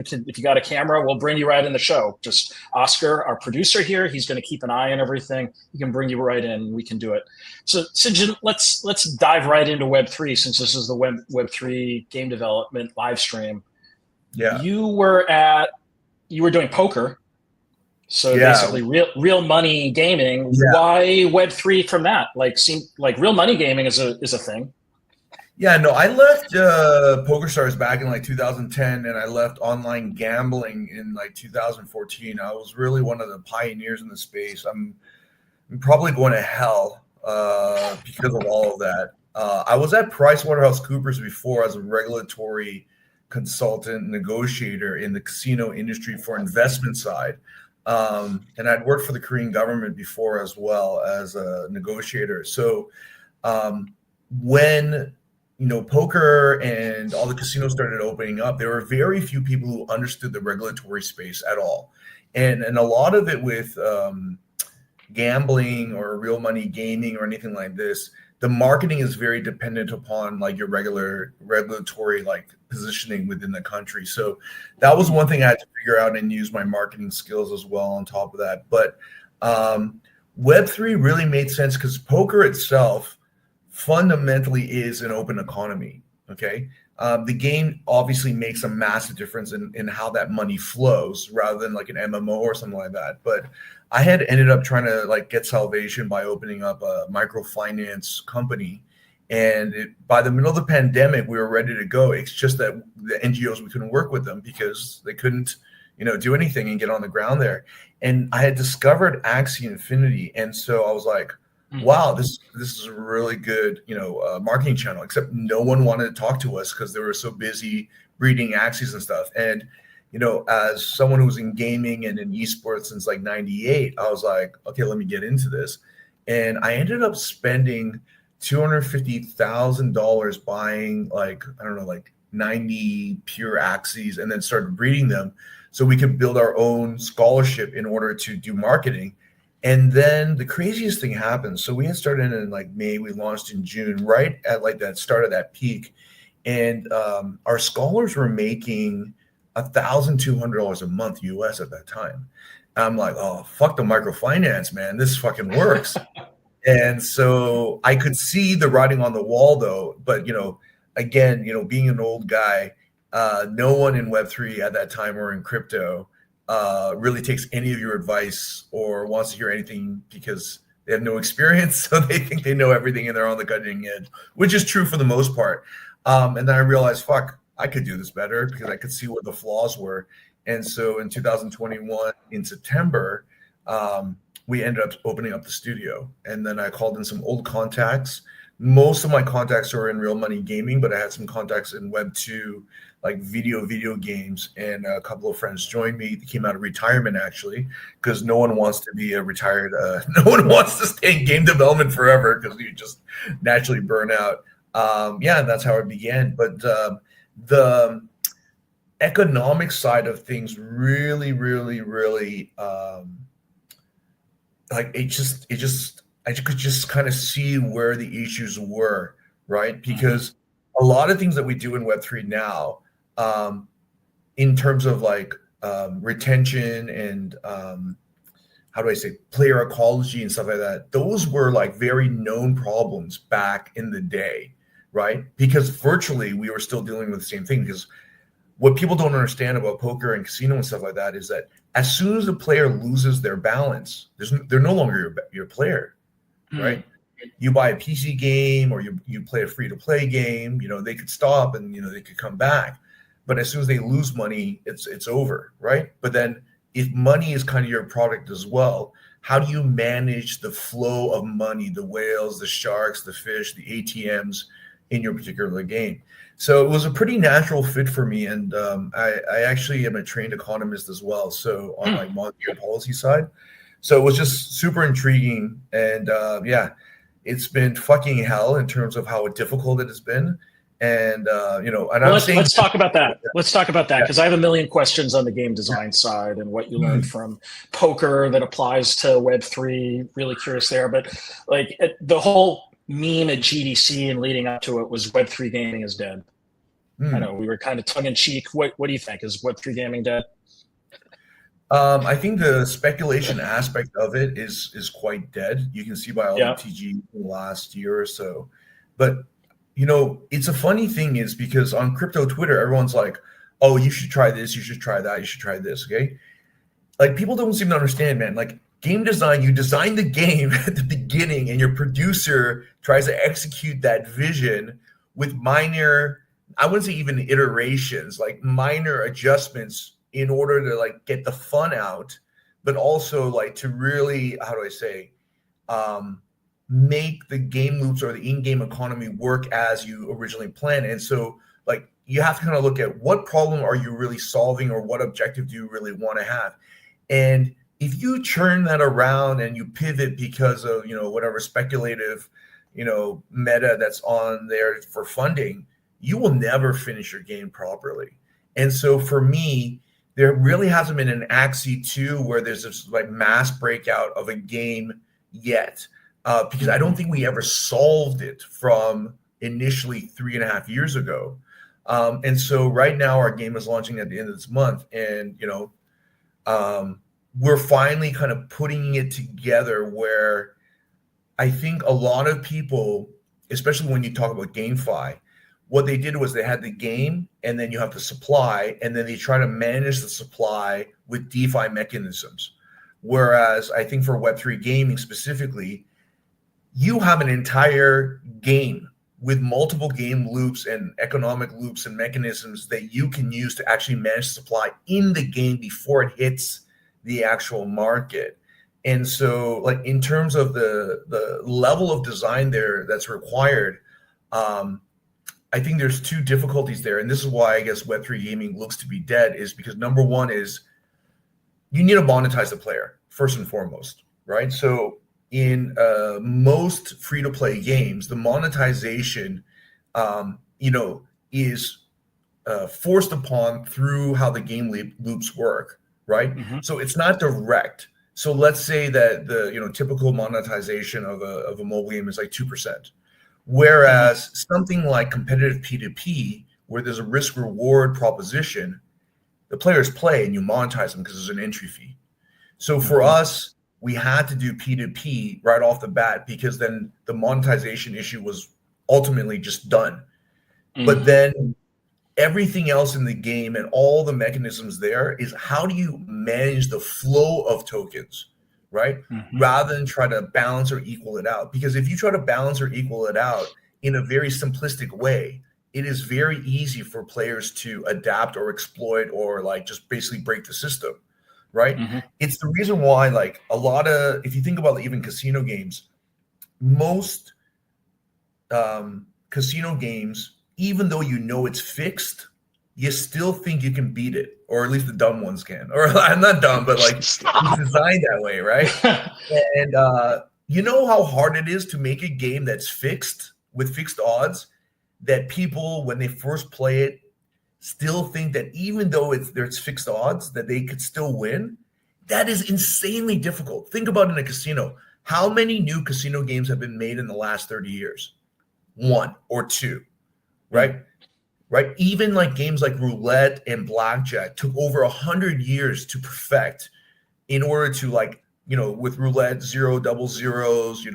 if you got a camera, we'll bring you right in the show. Just Oscar, our producer here, he's going to keep an eye on everything. He can bring you right in. We can do it. So, Sinjin, let's dive right into Web3, since this is the Web3 game development live stream. Yeah. You were doing poker. So basically real money gaming. Yeah. Why Web3 from that? Seemed like real money gaming is a thing. Yeah, no, I left PokerStars back in like 2010, and I left online gambling in like 2014. I was really one of the pioneers in the space. I'm probably going to hell because of all of that. I was at PricewaterhouseCoopers before as a regulatory consultant negotiator in the casino industry for investment side. And I'd worked for the Korean government before as well as a negotiator. So when poker and all the casinos started opening up, there were very few people who understood the regulatory space at all. And a lot of it with gambling or real money gaming or anything like this, the marketing is very dependent upon like your regulatory like positioning within the country. So that was one thing I had to figure out and use my marketing skills as well on top of that. But Web3 really made sense because poker itself fundamentally is an open economy. Okay. The game obviously makes a massive difference in how that money flows rather than like an MMO or something like that. But I had ended up trying to like get salvation by opening up a microfinance company. And by the middle of the pandemic, we were ready to go. It's just that the NGOs, we couldn't work with them because they couldn't, do anything and get on the ground there. And I had discovered Axie Infinity. And so I was like, wow, this is a really good, marketing channel, except no one wanted to talk to us because they were so busy breeding Axies and stuff. And, as someone who was in gaming and in esports since like 98, I was like, okay, let me get into this. And I ended up spending $250,000 buying like 90 pure Axies and then started breeding them so we could build our own scholarship in order to do marketing. And then the craziest thing happened. So we had started in like May, we launched in June, right at like that start of that peak. And our scholars were making $1,200 a month US at that time. I'm like, oh, fuck the microfinance, man. This fucking works. And so I could see the writing on the wall though. But, again, being an old guy, no one in Web3 at that time or in crypto really takes any of your advice or wants to hear anything because they have no experience. So they think they know everything and they're on the cutting edge, which is true for the most part. And then I realized, fuck, I could do this better because I could see where the flaws were. And so in 2021, in September, we ended up opening up the studio. And then I called in some old contacts. Most of my contacts are in real money gaming, but I had some contacts in Web2, like video games, and a couple of friends joined me. They came out of retirement actually, because no one wants to be a retired, no one wants to stay in game development forever because you just naturally burn out. That's how it began. But the economic side of things really, like I could just kind of see where the issues were, right? Because a lot of things that we do in Web3 now, in terms of like retention and how do I say, player ecology and stuff like that, those were like very known problems back in the day, right? Because virtually we were still dealing with the same thing. Because what people don't understand about poker and casino and stuff like that is that as soon as the player loses their balance, they're no longer your player, right? You buy a PC game or you play a free-to-play game, they could stop and they could come back. But as soon as they lose money, it's over, right? But then if money is kind of your product as well, how do you manage the flow of money, the whales, the sharks, the fish, the ATMs in your particular game? So it was a pretty natural fit for me. And I actually am a trained economist as well. So on like monetary policy side. So it was just super intriguing. And it's been fucking hell in terms of how difficult it has been. And, let's talk about that. Let's talk about that because I have a million questions on the game design side and what you learned from poker that applies to Web3. Really curious there. But like the whole meme at GDC and leading up to it was Web3 gaming is dead. I know we were kind of tongue in cheek. What do you think? Is Web3 gaming dead? I think the speculation aspect of it is quite dead. You can see by all the TG in the last year or so. But it's a funny thing is because on crypto Twitter, everyone's like, "Oh, you should try this, you should try that, you should try this." Okay, like people don't seem to understand, man. Like game design, you design the game at the beginning, and your producer tries to execute that vision with minor, I wouldn't say even iterations, like minor adjustments in order to like get the fun out, but also like to really, how do I say, make the game loops or the in-game economy work as you originally planned. And so like you have to kind of look at what problem are you really solving or what objective do you really want to have. And if you turn that around and you pivot because of, whatever speculative, meta that's on there for funding, you will never finish your game properly. And so for me, there really hasn't been an Axie 2 where there's this like mass breakout of a game yet, because I don't think we ever solved it from initially 3.5 years ago. And so right now our game is launching at the end of this month, and we're finally kind of putting it together where I think a lot of people, especially when you talk about GameFi, what they did was they had the game and then you have the supply, and then they try to manage the supply with DeFi mechanisms. Whereas I think for Web3 gaming specifically, you have an entire game with multiple game loops and economic loops and mechanisms that you can use to actually manage supply in the game before it hits the actual market. And so like in terms of the level of design there that's required, I think there's two difficulties there. And this is why I guess Web3 gaming looks to be dead, is because number one is you need to monetize the player first and foremost, right? So in most free-to-play games, the monetization, is forced upon through how the game loops work, right? Mm-hmm. So it's not direct. So let's say that the typical monetization of a mobile game is like 2%. Whereas something like competitive P2P, where there's a risk-reward proposition, the players play and you monetize them because there's an entry fee. So for us, we had to do P2P right off the bat because then the monetization issue was ultimately just done. But then everything else in the game and all the mechanisms there is how do you manage the flow of tokens, right? Rather than try to balance or equal it out. Because if you try to balance or equal it out in a very simplistic way, it is very easy for players to adapt or exploit or like just basically break the system, right? It's the reason why like a lot of, if you think about even casino games, most casino games, even though it's fixed, you still think you can beat it, or at least the dumb ones can. Or I'm not dumb, but like it's designed that way, right? And you know how hard it is to make a game that's fixed with fixed odds, that people, when they first play it, still think that even though there's fixed odds, that they could still win. That is insanely difficult. Think about in a casino. How many new casino games have been made in the last 30 years? 1 or 2, right? Right? Even like games like roulette and blackjack took over 100 years to perfect in order to like, with roulette, 0 double zeros,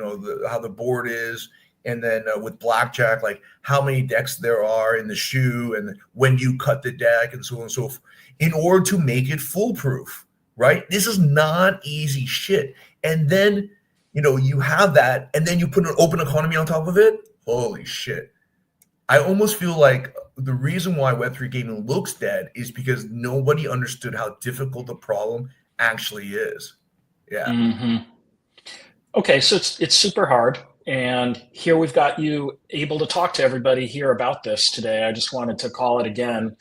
how the board is. And then with blackjack, like how many decks there are in the shoe and when you cut the deck and so on and so forth, in order to make it foolproof, right? This is not easy shit. And then, you have that, and then you put an open economy on top of it. Holy shit. I almost feel like the reason why Web3 gaming looks dead is because nobody understood how difficult the problem actually is. Yeah. Okay, so it's super hard. And here we've got you able to talk to everybody here about this today. I just wanted to call it again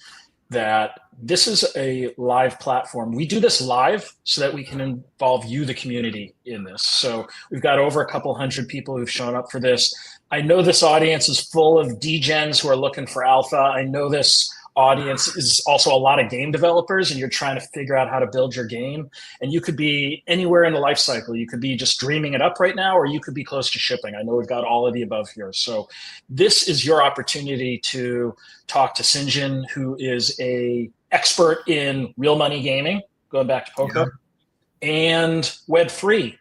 that this is a live platform. We do this live so that we can involve you, the community, in this. So we've got over a couple hundred people who've shown up for this. I know this audience is full of degens who are looking for alpha. I know this audience is also a lot of game developers, and you're trying to figure out how to build your game. And you could be anywhere in the life cycle. You could be just dreaming it up right now, or you could be close to shipping. I know we've got all of the above here. So this is your opportunity to talk to Sinjin, who is a expert in real money gaming, going back to poker, and Web3.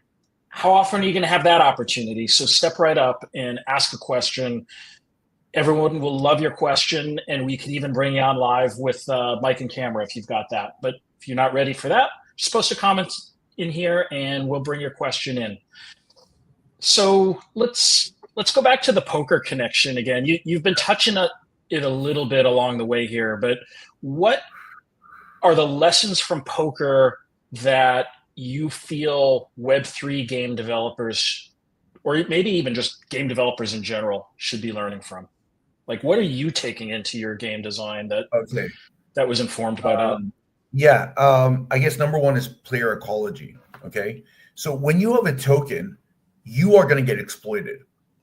How often are you going to have that opportunity? So step right up and ask a question. Everyone will love your question, and we can even bring you on live with mic and camera if you've got that. But if you're not ready for that, just post a comment in here, and we'll bring your question in. So let's go back to the poker connection again. You've been touching it a little bit along the way here, but what are the lessons from poker that you feel Web3 game developers, or maybe even just game developers in general, should be learning from? Like, what are you taking into your game design that was informed by that? Yeah, I guess number one is player ecology. Okay, so when you have a token, you are going to get exploited,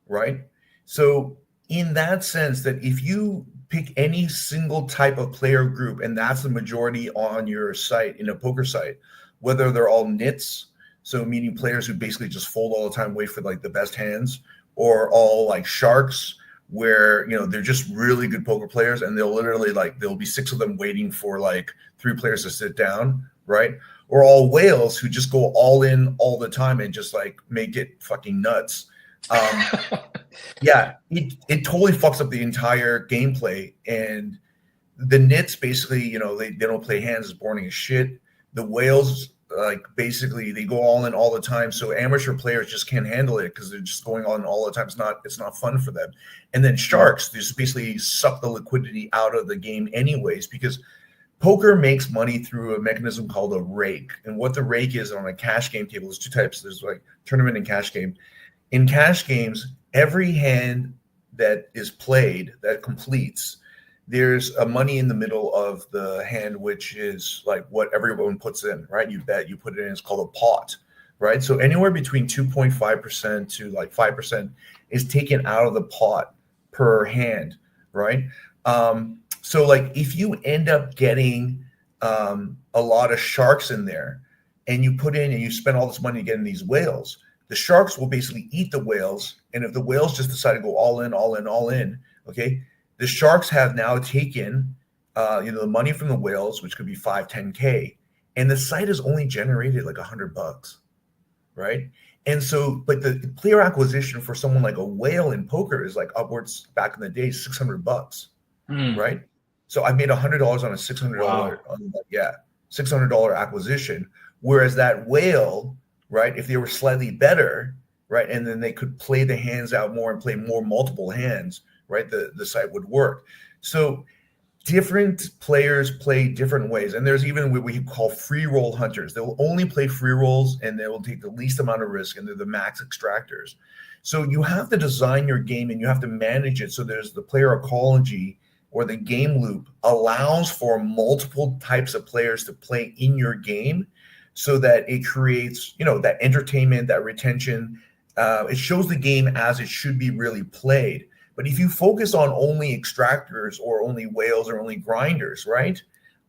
right? So in that sense, that if you pick any single type of player group, and that's the majority on your site, in a poker site, whether they're all nits, so meaning players who basically just fold all the time, wait for like the best hands, or all like sharks, where they're just really good poker players, and they'll literally there'll be 6 of them waiting for like 3 players to sit down, right? Or all whales who just go all in all the time and just like make it fucking nuts. Yeah, it totally fucks up the entire gameplay. And the nits basically, they don't play hands as boring as shit. The whales, basically they go all in all the time, so amateur players just can't handle it because they're just going on all the time. It's not fun for them. And then sharks just basically suck the liquidity out of the game anyways, because poker makes money through a mechanism called a rake. And what the rake is on a cash game table, there's 2 types. There's like tournament and cash game. In cash games, every hand that is played that completes, there's a money in the middle of the hand, which is like what everyone puts in, right? You bet, you put it in, it's called a pot, right? So anywhere between 2.5% to like 5% is taken out of the pot per hand, right? So like if you end up getting a lot of sharks in there, and you put in and you spend all this money getting these whales, the sharks will basically eat the whales. And if the whales just decide to go all in, okay, the sharks have now taken, the money from the whales, which could be 5, 10K, and the site has only generated like $100, right? And so, but the player acquisition for someone like a whale in poker is like upwards back in the day, $600, right? So I made $100 on a $600, $600 acquisition. Whereas that whale, right, if they were slightly better, right, and then they could play the hands out more and play more multiple hands, right, the site would work. So different players play different ways. And there's even what we call free roll hunters. They will only play free rolls, and they will take the least amount of risk, and they're the max extractors. So you have to design your game, and you have to manage it. So there's the player ecology, or the game loop allows for multiple types of players to play in your game, so that it creates, that entertainment, that retention. It shows the game as it should be really played. But if you focus on only extractors or only whales or only grinders, right?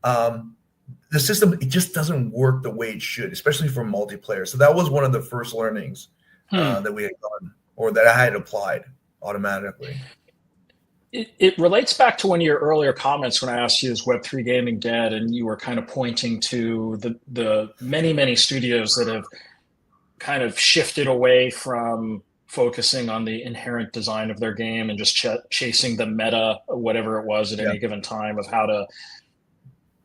The system, it just doesn't work the way it should, especially for multiplayer. So that was one of the first learnings that we had done, or that I had applied automatically. It relates back to one of your earlier comments when I asked you, is Web3 gaming dead? And you were kind of pointing to the many, many studios that have kind of shifted away from focusing on the inherent design of their game and just chasing the meta, whatever it was at any given time, of how to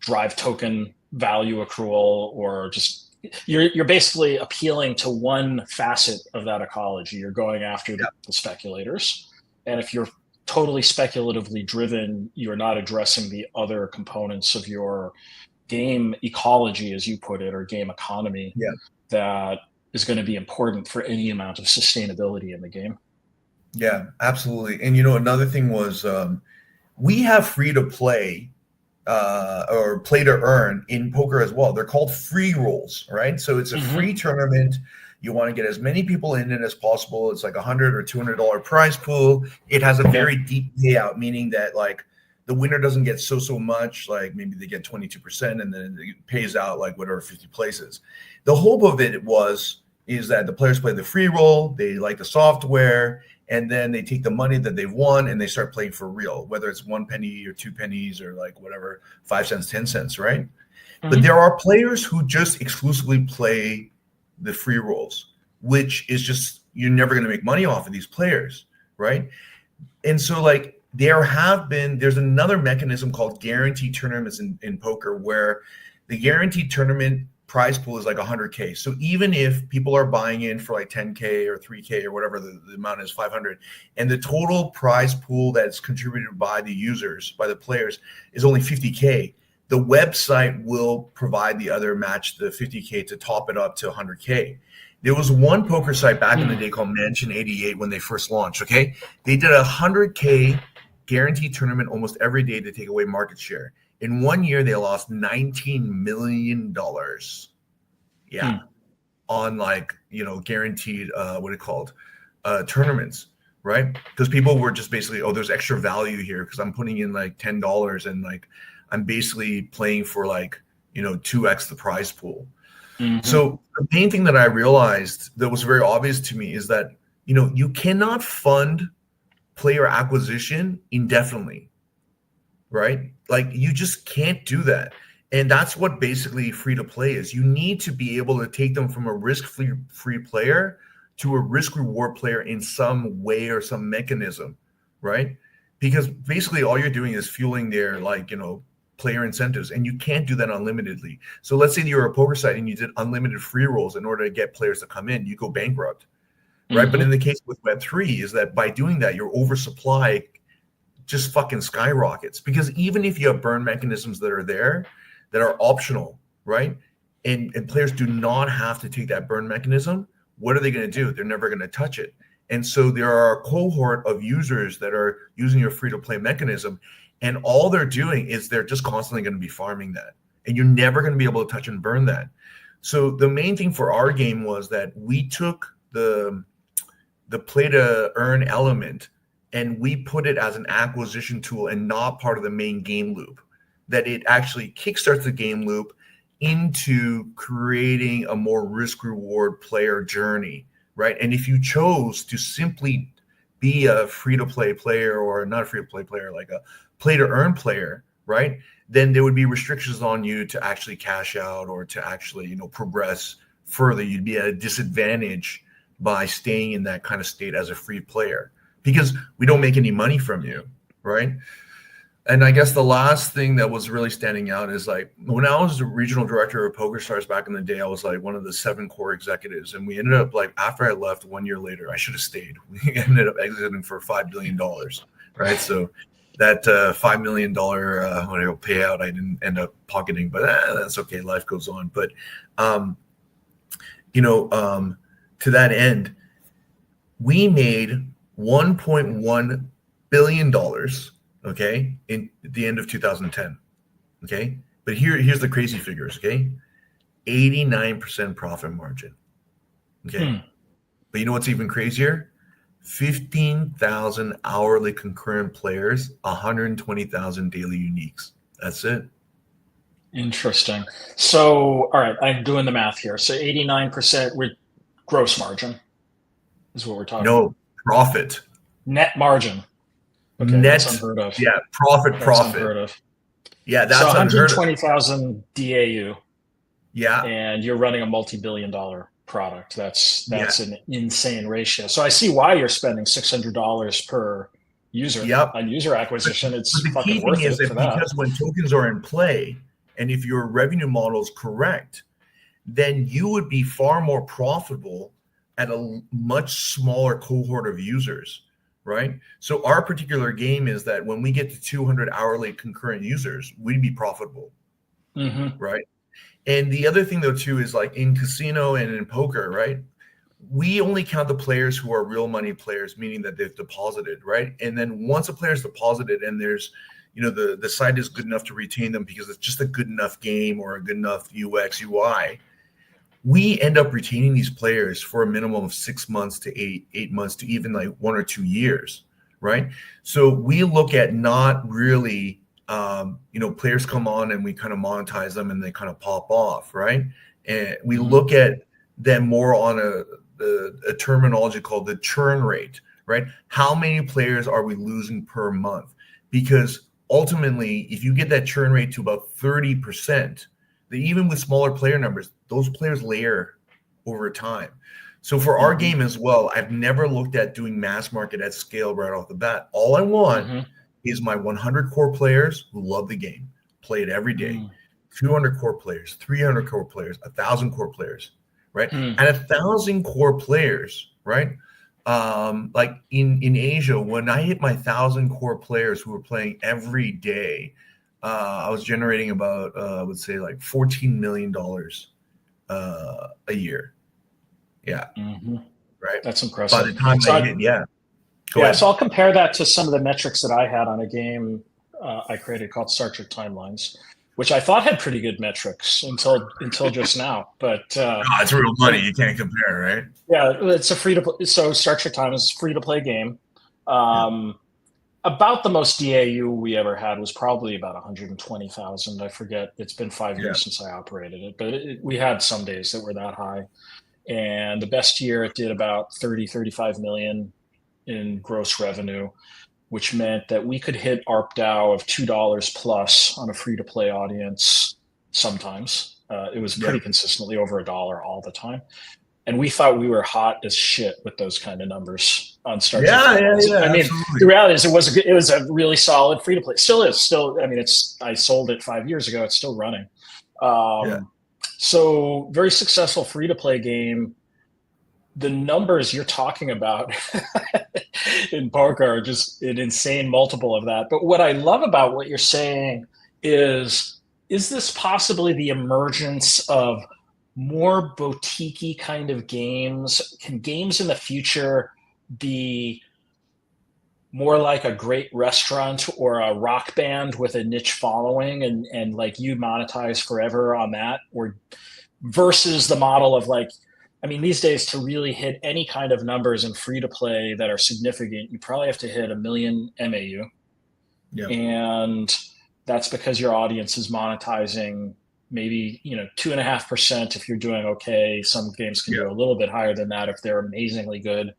drive token value accrual, or just you're basically appealing to one facet of that ecology. You're going after the speculators. And if you're totally speculatively driven, you're not addressing the other components of your game ecology, as you put it, or game economy, that is going to be important for any amount of sustainability in the game. Yeah, absolutely. And another thing was, we have free to play or play to earn in poker as well. They're called free rolls, right? So it's a free tournament. You want to get as many people in it as possible. It's like $100 or $200 prize pool. It has a very deep payout, meaning that like the winner doesn't get so much, like maybe they get 22% and then it pays out like whatever 50 places. The hope of it is that the players play the free roll, they like the software, and then they take the money that they've won and they start playing for real, whether it's 1 penny or 2 pennies or like whatever, 5 cents, 10 cents, right? Mm-hmm. But there are players who just exclusively play the free rolls, which is just, you're never going to make money off of these players, right? And so like there's another mechanism called guaranteed tournaments in poker, where the guaranteed tournament prize pool is like 100K. So even if people are buying in for like 10K or 3K or whatever the amount is, 500, and the total prize pool that's contributed by the users, by the players, is only 50K, the website will provide the other match, the 50K, to top it up to 100K. There was one poker site back in the day called Mansion 88 when they first launched, okay? They did a 100K guaranteed tournament almost every day to take away market share. In 1 year, they lost $19 million. Yeah. On like, guaranteed, tournaments, right? Because people were just basically, there's extra value here because I'm putting in like $10 and like I'm basically playing for like, 2x the prize pool. Mm-hmm. So the main thing that I realized that was very obvious to me is that, you cannot fund player acquisition indefinitely, right? Like you just can't do that. And that's what basically free to play is. You need to be able to take them from a risk-free player to a risk-reward player in some way or some mechanism, right? Because basically all you're doing is fueling their player incentives, and you can't do that unlimitedly. So let's say you're a poker site and you did unlimited free rolls in order to get players to come in, you go bankrupt, right? Mm-hmm. But in the case with Web3 is that by doing that, your oversupply just fucking skyrockets, because even if you have burn mechanisms that are there that are optional, right? And players do not have to take that burn mechanism, what are they going to do? They're never going to touch it. And so there are a cohort of users that are using your free-to-play mechanism, and all they're doing is they're just constantly going to be farming that. And you're never going to be able to touch and burn that. So the main thing for our game was that we took the play-to-earn element and we put it as an acquisition tool and not part of the main game loop, that it actually kickstarts the game loop into creating a more risk-reward player journey, right? And if you chose to simply be a free-to-play player, or not a free-to-play player, like a play-to-earn player, right, then there would be restrictions on you to actually cash out or to actually, progress further. You'd be at a disadvantage by staying in that kind of state as a free player, because we don't make any money from you, right? And I guess the last thing that was really standing out is like when I was the regional director of PokerStars back in the day, I was like one of the 7 core executives. And we ended up, like, after I left 1 year later, I should have stayed. We ended up exiting for $5 billion, right? So that $5 million payout, I didn't end up pocketing, but that's okay. Life goes on. But, to that end, we made $1.1 billion, okay, in the end of 2010, okay? But here's the crazy figures, okay? 89% profit margin, okay? But you know what's even crazier? 15,000 hourly concurrent players, 120,000 daily uniques. That's it. Interesting. So, all right, I'm doing the math here. So 89% with gross margin is what we're talking about. No, profit. Net margin. Okay, Net, that's unheard of. Yeah, profit. Unheard of. Yeah, that's so unheard of. 120,000 DAU. Yeah. And you're running a multi-billion-dollar product. That's an insane ratio. So I see why you're spending $600 per user on user acquisition. It's but the fucking key worth thing is it that because when tokens are in play, and if your revenue model is correct, then you would be far more profitable at a much smaller cohort of users, right? So our particular game is that when we get to 200 hourly concurrent users, we'd be profitable, right? And the other thing, though, too, is like in casino and in poker, right? We only count the players who are real money players, meaning that they've deposited, right? And then once a player's deposited and there's, the site is good enough to retain them because it's just a good enough game or a good enough UX, UI, we end up retaining these players for a minimum of 6 months to eight months to even like 1 or 2 years, right? So we look at not really, players come on and we kind of monetize them and they kind of pop off, right? And we look at them more on a terminology called the churn rate, right? How many players are we losing per month? Because ultimately, if you get that churn rate to about 30%, then even with smaller player numbers, those players layer over time. So for our game as well, I've never looked at doing mass market at scale right off the bat. All I want is my 100 core players who love the game, play it every day, 200 core players, 300 core players, 1,000 core players, right? And 1,000 core players, right? Like in Asia, when I hit my 1,000 core players who were playing every day, I was generating about, I would say like $14 million a year. Yeah. Right. That's impressive. By the time So I hit, Go ahead. so I'll compare that to some of the metrics that I had on a game I created called Star Trek Timelines, which I thought had pretty good metrics until just now. But it's real money. You can't compare, right? Yeah, it's a free to play. So Star Trek Timelines is a free to play game. About the most DAU we ever had was probably about 120,000. I forget. It's been 5 years since I operated it, but we had some days that were that high. And the best year it did about 35 million in gross revenue, which meant that we could hit ARPDAU of $2 plus on a free to play audience sometimes. It was pretty consistently over $1 all the time. And we thought we were hot as shit with those kind of numbers on Star Trek. I mean, absolutely. The reality is it was a really solid free to play. Still is. I mean, I sold it 5 years ago. It's still running. So very successful free to play game. The numbers you're talking about in Parker are just an insane multiple of that. But what I love about what you're saying is this possibly the emergence of more boutique-y kind of games? Can games in the future be more like a great restaurant or a rock band with a niche following and like you monetize forever on that, or versus the model of like, I mean, these days to really hit any kind of numbers in free to play that are significant, you probably have to hit 1 million MAU. And that's because your audience is monetizing maybe 2.5% if you're doing okay. Some games can do a little bit higher than that if they're amazingly good.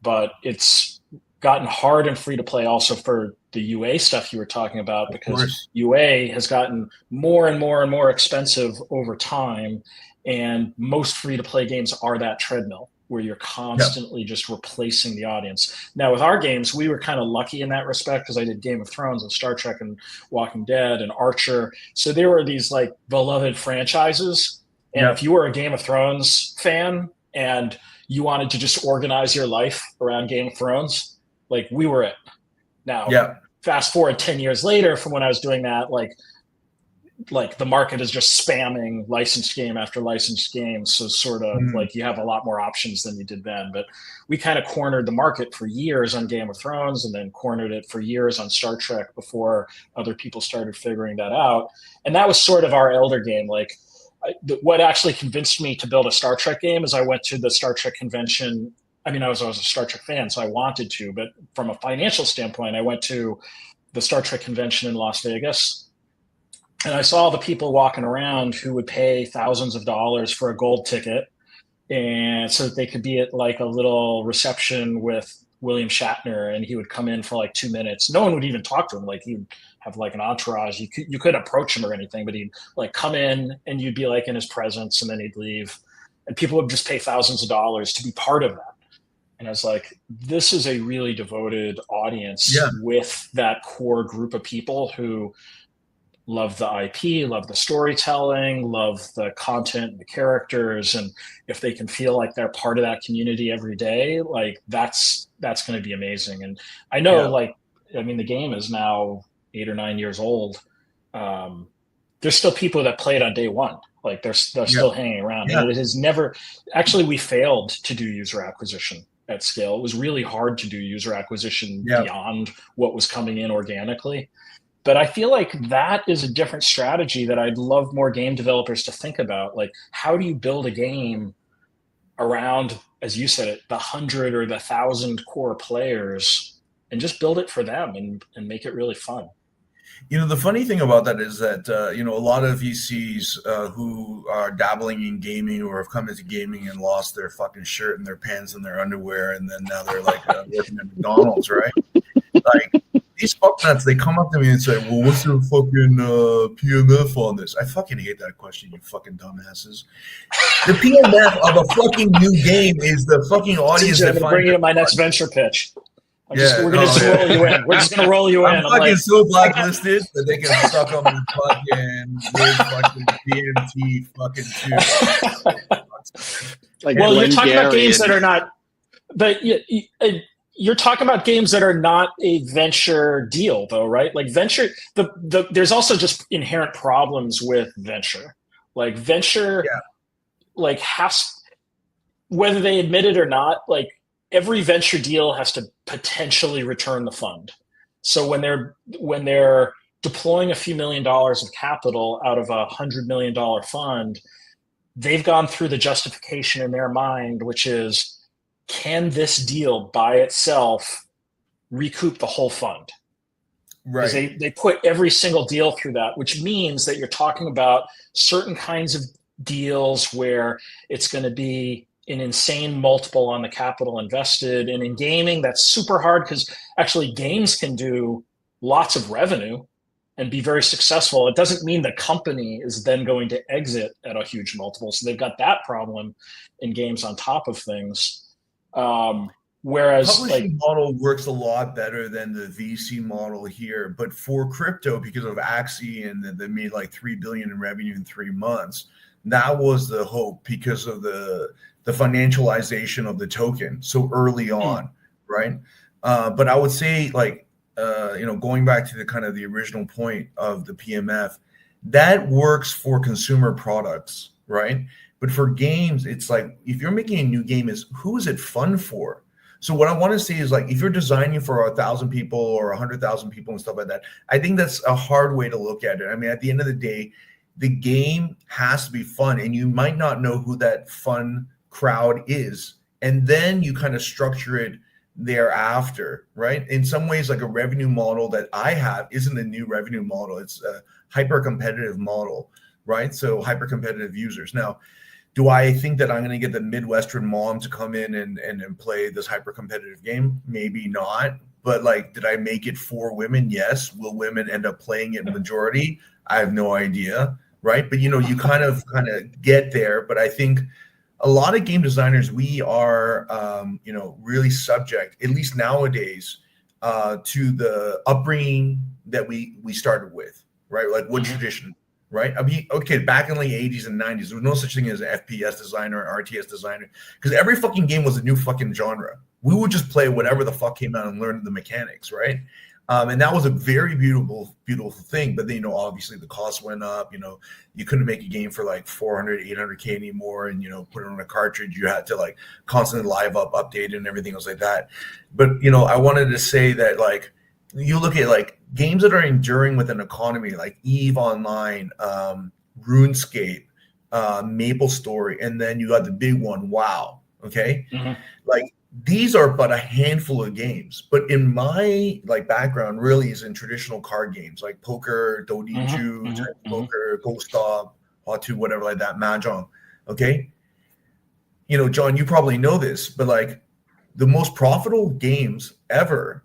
But it's gotten hard in free to play also for the UA stuff you were talking about, because UA has gotten more and more and more expensive over time. And most free to play games are that treadmill where you're constantly just replacing the audience. Now with our games, we were kind of lucky in that respect because I did Game of Thrones and Star Trek and Walking Dead and Archer. So there were these like beloved franchises. And if you were a Game of Thrones fan and you wanted to just organize your life around Game of Thrones, like we were it. Now, fast forward 10 years later from when I was doing that, like the market is just spamming licensed game after licensed game. So sort of like you have a lot more options than you did then. But we kind of cornered the market for years on Game of Thrones and then cornered it for years on Star Trek before other people started figuring that out. And that was sort of our elder game. Like what actually convinced me to build a Star Trek game is I went to the Star Trek convention. I mean, I was a Star Trek fan, so I wanted to, but from a financial standpoint, I went to the Star Trek convention in Las Vegas. And I saw the people walking around who would pay thousands of dollars for a gold ticket, and so that they could be at like a little reception with William Shatner, and he would come in for like 2 minutes. No one would even talk to him. Like he'd have like an entourage. You couldn't approach him or anything, but he'd like come in and you'd be like in his presence, and then he'd leave. And people would just pay thousands of dollars to be part of that. And I was like, this is a really devoted audience with that core group of people who love the IP, love the storytelling, love the content, the characters. And if they can feel like they're part of that community every day, like that's going to be amazing. And I know I mean, the game is now 8 or 9 years old. There's still people that played on day one. Like they're still hanging around. And it has never, actually, we failed to do user acquisition at scale. It was really hard to do user acquisition beyond what was coming in organically. But I feel like that is a different strategy that I'd love more game developers to think about. Like, how do you build a game around, as you said it, the 100 or the 1,000 core players and just build it for them and make it really fun. The funny thing about that is that, a lot of VCs who are dabbling in gaming or have come into gaming and lost their fucking shirt and their pants and their underwear, and then now they're like working at McDonald's, right? Like, these fucknuts, they come up to me and say, well, what's the fucking PMF on this? I fucking hate that question, you fucking dumbasses. The PMF of a fucking new game is the fucking audience that finds bring you to my next venture pitch. We're gonna roll you in. We're just gonna roll you in. I'm fucking so blacklisted that they can suck on me fucking with fucking DMT fucking 2. Well, you're talking about games that are not, but you're talking about games that are not a venture deal, though, right? Like venture, there's also just inherent problems with venture. Like venture, like whether they admit it or not, like every venture deal has to potentially return the fund. So when they're deploying a few $1 million of capital out of $100 million fund, they've gone through the justification in their mind, which is, can this deal by itself recoup the whole fund? Right. They put every single deal through that, which means that you're talking about certain kinds of deals where it's going to be an insane multiple on the capital invested. And in gaming, that's super hard because actually games can do lots of revenue and be very successful. It doesn't mean the company is then going to exit at a huge multiple. So they've got that problem in games on top of things. Whereas publishing model works a lot better than the VC model here, but for crypto, because of Axie and they made like $3 billion in revenue in 3 months, that was the hope because of the financialization of the token so early on, right? But I would say, like, going back to the kind of the original point of the PMF, that works for consumer products, right? But for games, it's like, if you're making a new game, who is it fun for? So what I want to say is, like, if you're designing for 1,000 people or 100,000 people and stuff like that, I think that's a hard way to look at it. I mean, at the end of the day, the game has to be fun, and you might not know who that fun crowd is. And then you kind of structure it thereafter, right? In some ways, like a revenue model that I have isn't a new revenue model. It's a hyper-competitive model, right? So hyper-competitive users. Now, do I think that I'm going to get the Midwestern mom to come in and play this hyper-competitive game? Maybe not. But, like, did I make it for women? Yes. Will women end up playing it in majority? I have no idea, right? But, you kind of get there. But I think a lot of game designers, we are, really subject, at least nowadays, to the upbringing that we started with, right? Like, what tradition? Right? I mean, okay, back in the 80s and 90s, there was no such thing as an FPS designer or RTS designer, because every fucking game was a new fucking genre. We would just play whatever the fuck came out and learn the mechanics, right? And that was a very beautiful thing. But then, obviously the cost went up. You couldn't make a game for like 400, 800K anymore, and put it on a cartridge. You had to like constantly live update it and everything else like that. But I wanted to say that, like, you look at like games that are enduring with an economy, like EVE Online, RuneScape, MapleStory, and then you got the big one, WoW. Okay, like these are but a handful of games. But in my background, really is in traditional card games like poker, Dodiju, poker, Ghost Stop, Hot2, whatever like that, Mahjong. Okay, John, you probably know this, but like the most profitable games ever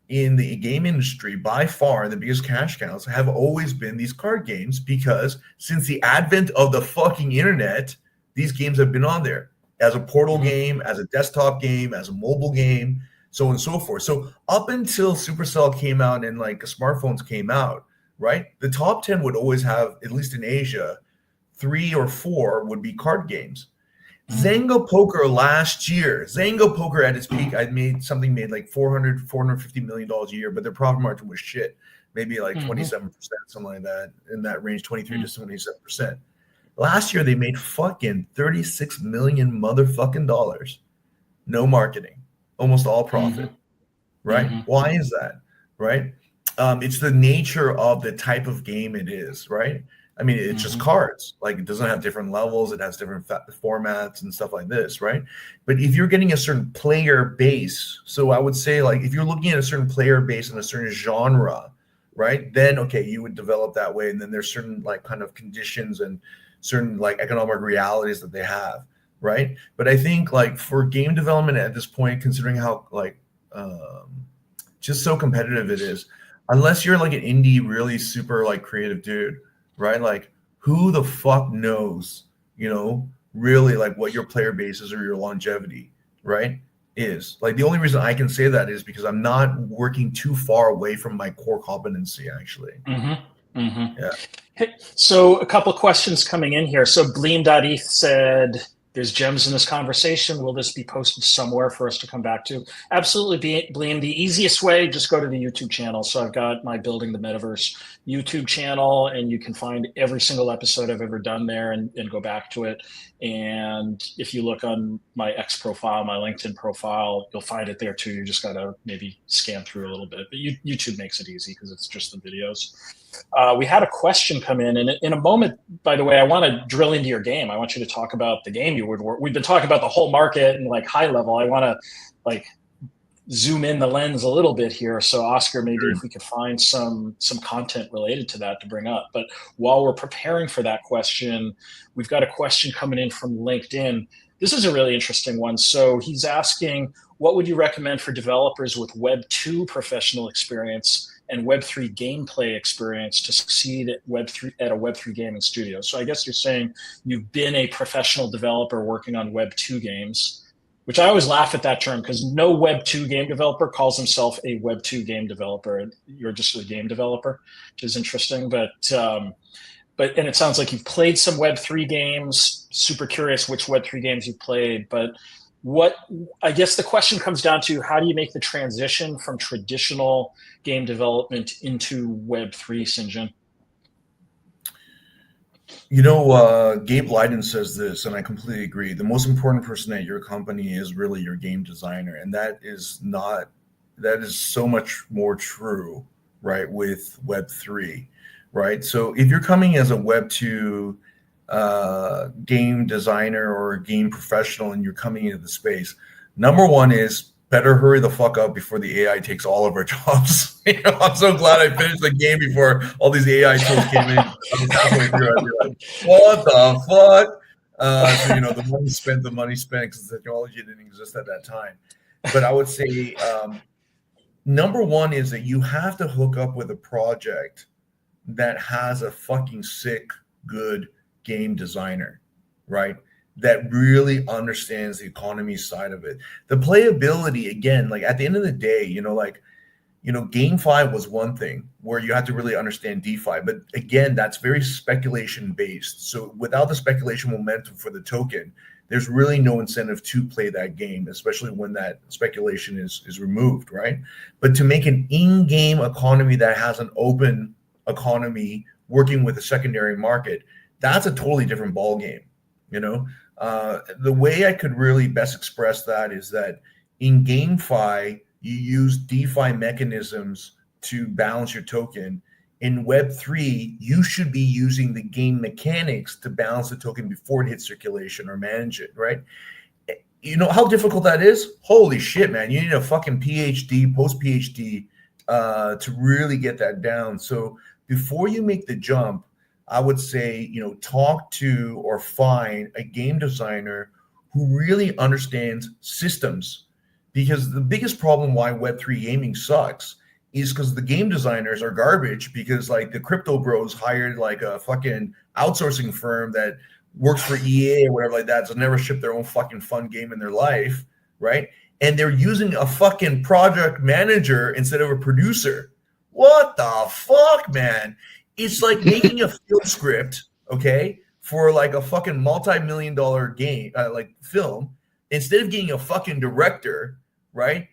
in the game industry, by far the biggest cash cows, have always been these card games, because since the advent of the fucking internet, these games have been on there as a portal game, as a desktop game, as a mobile game, so on and so forth. So up until Supercell came out and like smartphones came out, right? The top 10 would always have, at least in Asia, 3 or 4 would be card games. Zynga Poker last year, Zynga Poker at its peak, made like $450 million a year, but their profit margin was shit. Maybe like 27%, something like that, in that range, 23 to 27%. Last year, they made fucking 36 million motherfucking dollars. No marketing, almost all profit, right? Why is that, right? It's the nature of the type of game it is, right? I mean, it's just cards. Like, it doesn't have different levels. It has different formats and stuff like this, right? But if you're getting a certain player base, so I would say, like, if you're looking at a certain player base in a certain genre, right, then okay, you would develop that way. And then there's certain like kind of conditions and certain like economic realities that they have, right? But I think like for game development at this point, considering how like just so competitive it is, unless you're like an indie, really super like creative dude, right? Like, who the fuck knows, really like what your player base is or your longevity, right? Is like the only reason I can say that is because I'm not working too far away from my core competency, actually. Yeah. Hey, so a couple of questions coming in here. So Bleem.eth said, there's gems in this conversation. Will this be posted somewhere for us to come back to? Absolutely, Bleem. The easiest way, just go to the YouTube channel. So I've got my Building the Metaverse YouTube channel, and you can find every single episode I've ever done there and go back to it. And if you look on my X profile, my LinkedIn profile, you'll find it there too. You just got to maybe scan through a little bit. But YouTube makes it easy because it's just the videos. We had a question come in, and in a moment, by the way, I want to drill into your game. I want you to talk about the game you would work. We've been talking about the whole market and like high level. I want to like zoom in the lens a little bit here. So Oscar, maybe if we could find some content related to that to bring up. But while we're preparing for that question, we've got a question coming in from LinkedIn. This is a really interesting one. So he's asking, what would you recommend for developers with Web 2 professional experience and Web3 gameplay experience to succeed at a Web3 gaming studio? So I guess you're saying you've been a professional developer working on Web2 games, which I always laugh at that term because no Web2 game developer calls himself a Web2 game developer. You're just a game developer, which is interesting. But and it sounds like you've played some Web3 games. Super curious which Web3 games you've played. But I guess the question comes down to, how do you make the transition from traditional game development into Web3, Sinjin? Gabe Leiden says this, and I completely agree. The most important person at your company is really your game designer. And that is so much more true, right, with Web3, right? So if you're coming as a Web2 game designer or a game professional and you're coming into the space, number one is better hurry the fuck up before the AI takes all of our jobs. I'm so glad I finished the game before all these AI tools came in. I was halfway through, I'd be like, what the fuck? The money spent because the technology didn't exist at that time. But I would say number one is that you have to hook up with a project that has a fucking sick, good game designer, right? That really understands the economy side of it. The playability, again, like at the end of the day, GameFi was one thing where you have to really understand DeFi. But again, that's very speculation based. So without the speculation momentum for the token, there's really no incentive to play that game, especially when that speculation is removed, right? But to make an in-game economy that has an open economy working with a secondary market, that's a totally different ballgame. The way I could really best express that is that in GameFi, you use DeFi mechanisms to balance your token. In Web3, you should be using the game mechanics to balance the token before it hits circulation or manage it, right? You know how difficult that is? Holy shit, man. You need a fucking PhD, post-PhD to really get that down. So before you make the jump, I would say, talk to or find a game designer who really understands systems. Because the biggest problem why Web3 gaming sucks is because the game designers are garbage, because like the crypto bros hired like a fucking outsourcing firm that works for EA or whatever like that, so never shipped their own fucking fun game in their life, right? And they're using a fucking project manager instead of a producer. What the fuck, man? It's like making a field script, okay, for like a fucking multi-million-dollar game, like film. Instead of getting a fucking director, right?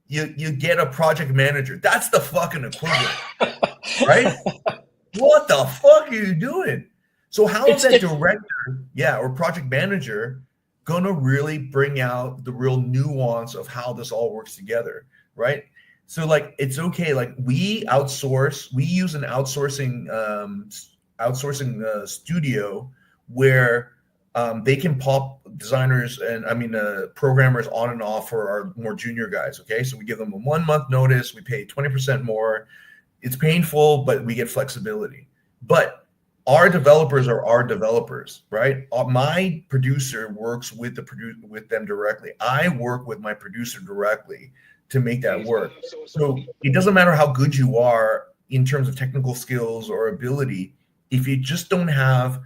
You get a project manager. That's the fucking equivalent, right? What the fuck are you doing? So how is that director, or project manager gonna really bring out the real nuance of how this all works together, right? So like, it's okay. Like we use an outsourcing outsourcing a studio where they can pop designers and programmers on and off for our more junior guys. Okay, so we give them a 1 month notice. We pay 20% more. It's painful, but we get flexibility. But our developers are our developers, right? My producer works with them directly. I work with my producer directly to make that work. So it doesn't matter how good you are in terms of technical skills or ability, if you just don't have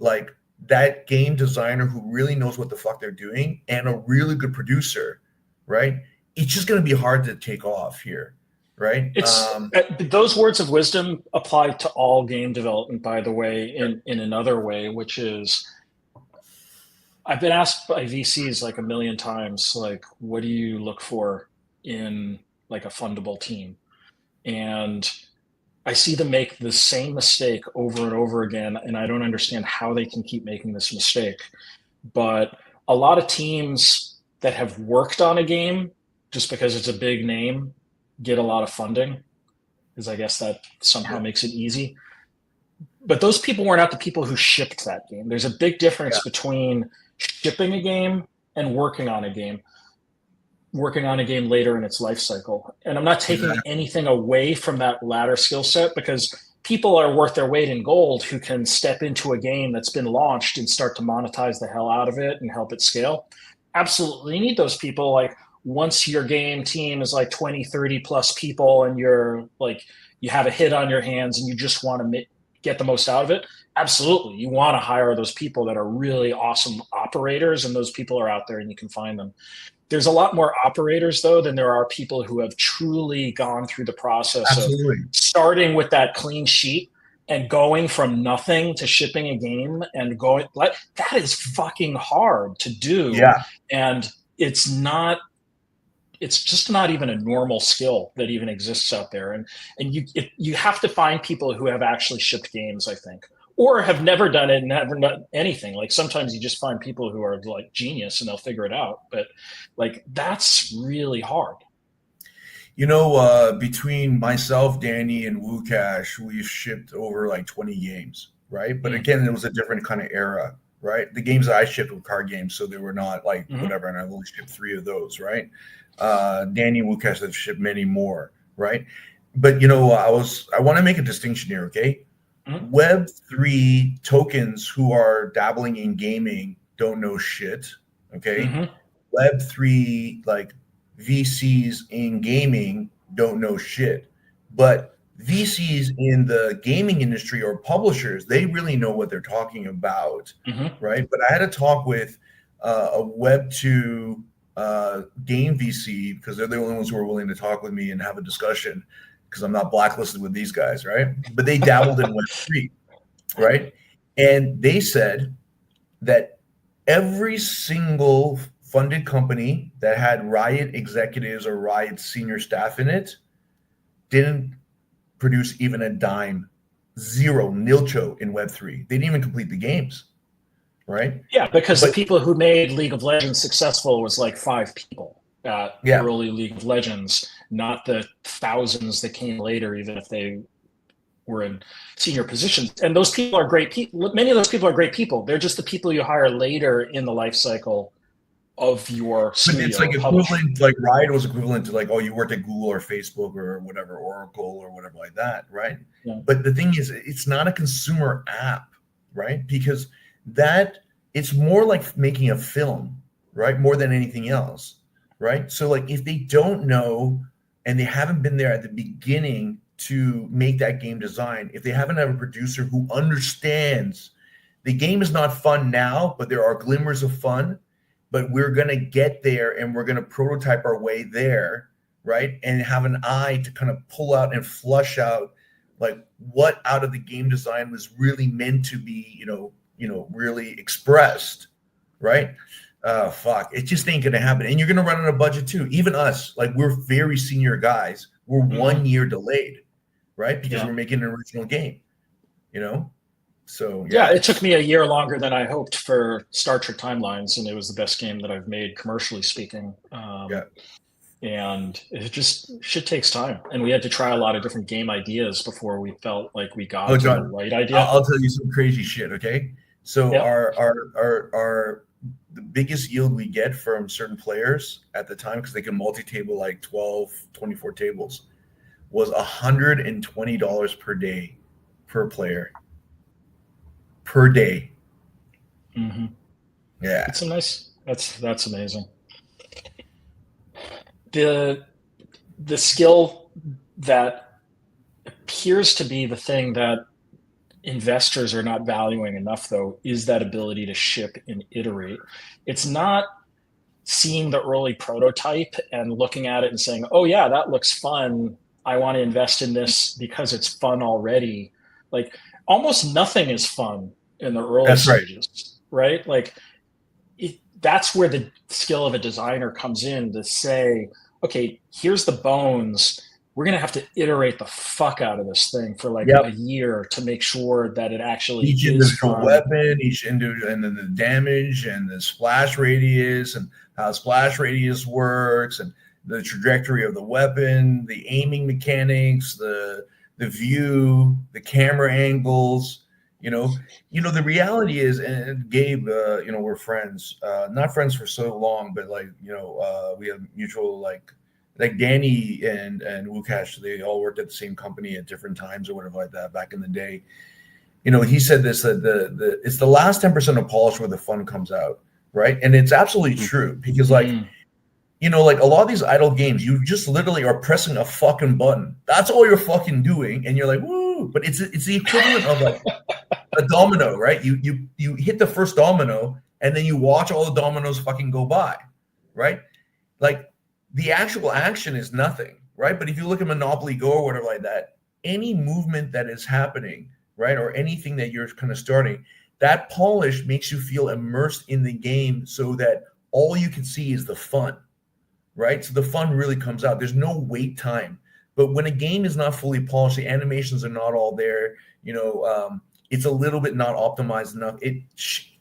like that game designer who really knows what the fuck they're doing and a really good producer, right? It's just going to be hard to take off here, right? Those words of wisdom apply to all game development, by the way, in another way, which is I've been asked by VCs like a million times, like, what do you look for in like a fundable team? And I see them make the same mistake over and over again, and I don't understand how they can keep making this mistake. But a lot of teams that have worked on a game, just because it's a big name, get a lot of funding, because I guess that somehow makes it easy. But those people were not the people who shipped that game. There's a big difference between shipping a game and working on a game later in its life cycle. And I'm not taking anything away from that latter skill set, because people are worth their weight in gold who can step into a game that's been launched and start to monetize the hell out of it and help it scale. Absolutely need those people. Like, once your game team is like 20, 30 plus people and you're like, you have a hit on your hands and you just want to get the most out of it. Absolutely. You want to hire those people that are really awesome operators, and those people are out there and you can find them. There's a lot more operators, though, than there are people who have truly gone through the process of starting with that clean sheet and going from nothing to shipping a game and going. That is fucking hard to do. Yeah. And it's just not even a normal skill that even exists out there. And you have to find people who have actually shipped games, I think, or have never done it and never done anything. Like, sometimes you just find people who are like genius and they'll figure it out. But like, that's really hard. Between myself, Danny, and Wukash, we've shipped over like 20 games, right? But again, it was a different kind of era, right? The games that I shipped were card games, so they were not like whatever, and I've only shipped 3 of those, right? Danny and Wukash have shipped many more, right? But I want to make a distinction here, okay? Web3 tokens who are dabbling in gaming don't know shit, okay? Web3 like VCs in gaming don't know shit, but VCs in the gaming industry or publishers, they really know what they're talking about, right? But I had a talk with a Web2 game VC, because they're the only ones who are willing to talk with me and have a discussion, because I'm not blacklisted with these guys, right? But they dabbled in Web3, right? And they said that every single funded company that had Riot executives or Riot senior staff in it didn't produce even a dime, zero, nilcho in Web3. They didn't even complete the games, right? Yeah, because the people who made League of Legends successful was like 5 people at early League of Legends, not the thousands that came later, even if they were in senior positions. And those people are great people. Many of those people are great people. They're just the people you hire later in the life cycle of your studio. But it's like equivalent, like Riot was equivalent to like, oh, you worked at Google or Facebook or whatever, Oracle or whatever like that, right? Yeah. But the thing is, it's not a consumer app, right? Because it's more like making a film, right? More than anything else, right? So like, if they don't know and they haven't been there at the beginning to make that game design, if they haven't had a producer who understands the game is not fun now, but there are glimmers of fun, but we're going to get there and we're going to prototype our way there, right? And have an eye to kind of pull out and flush out like what out of the game design was really meant to be, really expressed, right? Fuck, it just ain't going to happen. And you're going to run on a budget too. Even us, like, we're very senior guys. We're 1 year delayed, right? Because we're making an original game, So yeah, it took me a year longer than I hoped for Star Trek Timelines, and it was the best game that I've made commercially speaking. And it just shit takes time. And we had to try a lot of different game ideas before we felt like we got Oh, to the John, right idea. I'll tell you some crazy shit. Okay, so Yep. our the biggest yield we get from certain players at the time, because they can multi-table like 12, 24 tables, was $120 per day per player per day. Mm-hmm. Yeah. It's a nice. That's amazing. The skill that appears to be the thing that investors are not valuing enough, though, is that ability to ship and iterate. It's not seeing the early prototype and looking at it and saying, oh yeah, that looks fun, I want to invest in this because it's fun already. Like almost nothing is fun in the early That's right. stages, right? Like that's where the skill of a designer comes in to say, okay, here's the bones, we're going to have to iterate the fuck out of this thing for like Yep. a year to make sure that it actually Each is individual fun. weapon, each individual, and then the damage and the splash radius and how splash radius works and the trajectory of the weapon, the aiming mechanics, the view, the camera angles. The reality is, and Gabe, we're friends, not friends for so long, but like, we have mutual, like Danny and Wukash, they all worked at the same company at different times or whatever like that back in the day. He said this, that it's the last 10% of polish where the fun comes out, right? And it's absolutely true, because like a lot of these idle games, you just literally are pressing a fucking button. That's all you're fucking doing, and you're like, woo! But it's the equivalent of like a domino, right? You hit the first domino, and then you watch all the dominoes fucking go by, right? Like the actual action is nothing, right? But if you look at Monopoly Go or whatever like that, any movement that is happening, right, or anything that you're kind of starting, that polish makes you feel immersed in the game, so that all you can see is the fun, right? So the fun really comes out. There's no wait time. But when a game is not fully polished, the animations are not all there, it's a little bit not optimized enough. It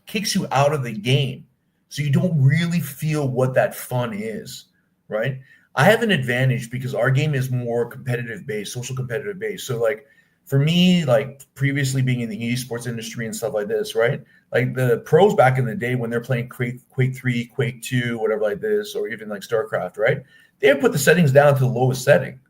kicks you out of the game. So you don't really feel what that fun is, right? I have an advantage because our game is more competitive based, social competitive based. So like for me, like previously being in the esports industry and stuff like this, right? Like the pros back in the day when they're playing Quake 3, Quake 2, whatever like this, or even like StarCraft, right? They would put the settings down to the lowest setting,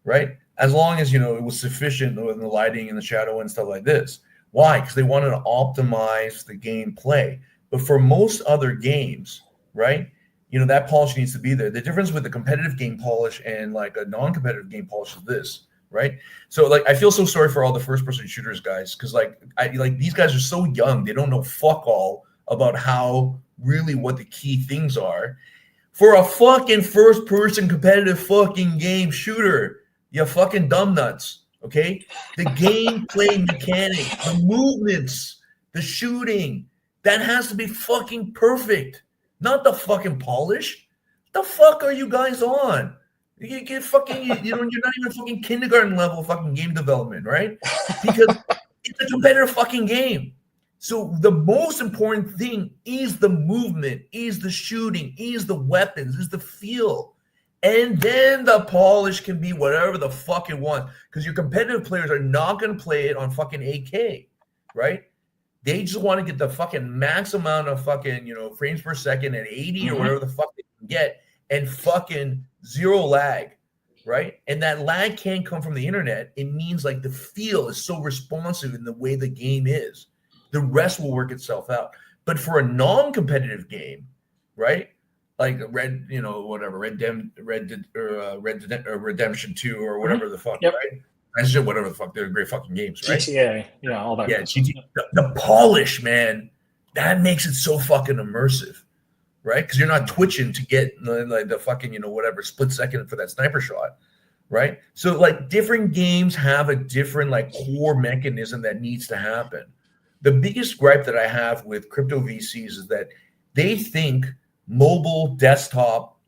right? As long as, it was sufficient in the lighting and the shadow and stuff like this. Why? Because they wanted to optimize the gameplay. But for most other games, right, that polish needs to be there. The difference with the competitive game polish and like a non-competitive game polish is this, right? So like I feel so sorry for all the first-person shooters guys, because like these guys are so young, they don't know fuck all about how really what the key things are for a fucking first-person competitive fucking game shooter. You fucking dumb nuts. Okay, the gameplay mechanics, the movements, the shooting, that has to be fucking perfect, not the fucking polish. The fuck are you guys on? You get fucking, you're not even fucking kindergarten level fucking game development, right? Because it's a competitive fucking game. So the most important thing is the movement, is the shooting, is the weapons, is the feel. And then the polish can be whatever the fuck it wants. Because your competitive players are not going to play it on fucking 8K, right? They just want to get the fucking max amount of fucking, frames per second at 80 or whatever the fuck they can get, and fucking zero lag, right? And that lag can't come from the internet. It means like the feel is so responsive in the way the game is. The rest will work itself out. But for a non-competitive game, right? Like Red Redemption 2 or whatever the fuck, right? That's just whatever the fuck. They're great fucking games, right? GTA, all that. Yeah, GTA. The polish, man, that makes it so fucking immersive, right? Because you're not twitching to get like the fucking whatever split second for that sniper shot, right? So like different games have a different like core mechanism that needs to happen. The biggest gripe that I have with crypto VCs is that they think mobile, desktop,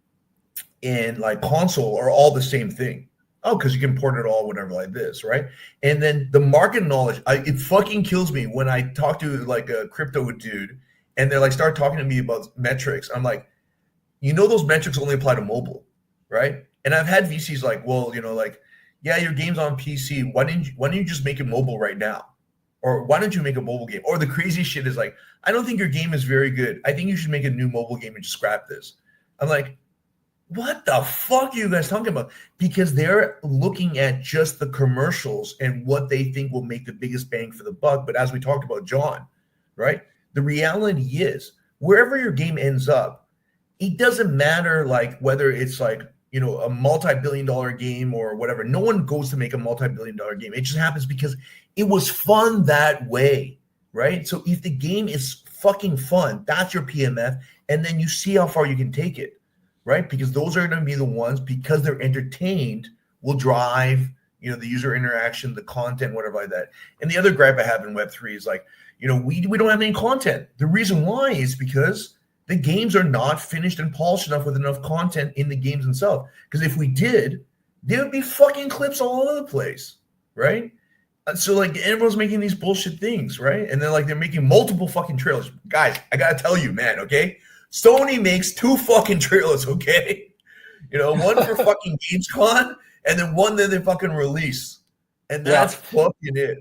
and like console are all the same thing. Oh, because you can port it all, whatever, like this, right? And then the market knowledge, it fucking kills me when I talk to like a crypto dude and they're like start talking to me about metrics. I'm like, those metrics only apply to mobile. right? And I've had VCs like, well, like, yeah, your game's on PC. Why don't you just make it mobile right now? Or why don't you make a mobile game? Or the crazy shit is like, I don't think your game is very good. I think you should make a new mobile game and just scrap this. I'm like, what the fuck are you guys talking about? Because they're looking at just the commercials and what they think will make the biggest bang for the buck. But as we talked about, John, right? The reality is, wherever your game ends up, it doesn't matter like whether it's like, a multi-billion-dollar game or whatever. No one goes to make a multi-billion-dollar game. It just happens because it was fun that way, right? So if the game is fucking fun, that's your PMF, and then you see how far you can take it, right? Because those are going to be the ones, because they're entertained, will drive, the user interaction, the content, whatever like that. And the other gripe I have in Web3 is like, we don't have any content. The reason why is because the games are not finished and polished enough with enough content in the games themselves. Because if we did, there would be fucking clips all over the place, right? So like everyone's making these bullshit things, right? And then like they're making multiple fucking trailers. Guys, I gotta tell you, man, okay? Sony makes 2 fucking trailers, okay? One for fucking Gamescom and then one that they fucking release. And that's fucking it.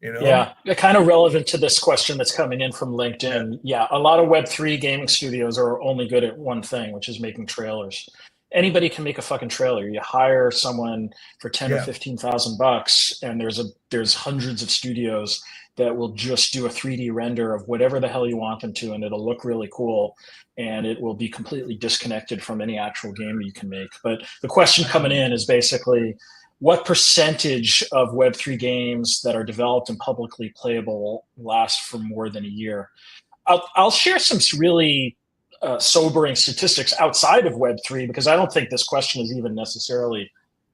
Yeah, kind of relevant to this question that's coming in from LinkedIn. Yeah, a lot of Web3 gaming studios are only good at one thing, which is making trailers. Anybody can make a fucking trailer. You hire someone for 10 or 15,000 bucks, and there's hundreds of studios that will just do a 3D render of whatever the hell you want them to, and it'll look really cool, and it will be completely disconnected from any actual game you can make. But the question coming in is basically, what percentage of Web3 games that are developed and publicly playable last for more than a year? I'll share some really sobering statistics outside of Web3, because I don't think this question is even necessarily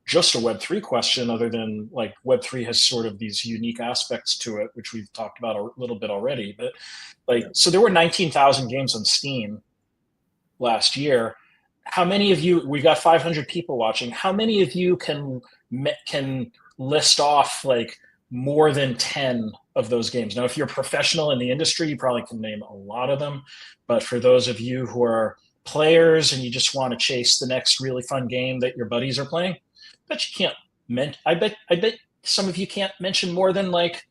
just a Web3 question, other than like Web3 has sort of these unique aspects to it, which we've talked about a little bit already. But so there were 19,000 games on Steam last year. How many of you, we've got 500 people watching, how many of you can list off like more than 10 of those games? Now, if you're a professional in the industry, you probably can name a lot of them. But for those of you who are players and you just want to chase the next really fun game that your buddies are playing, I bet some of you can't mention more than like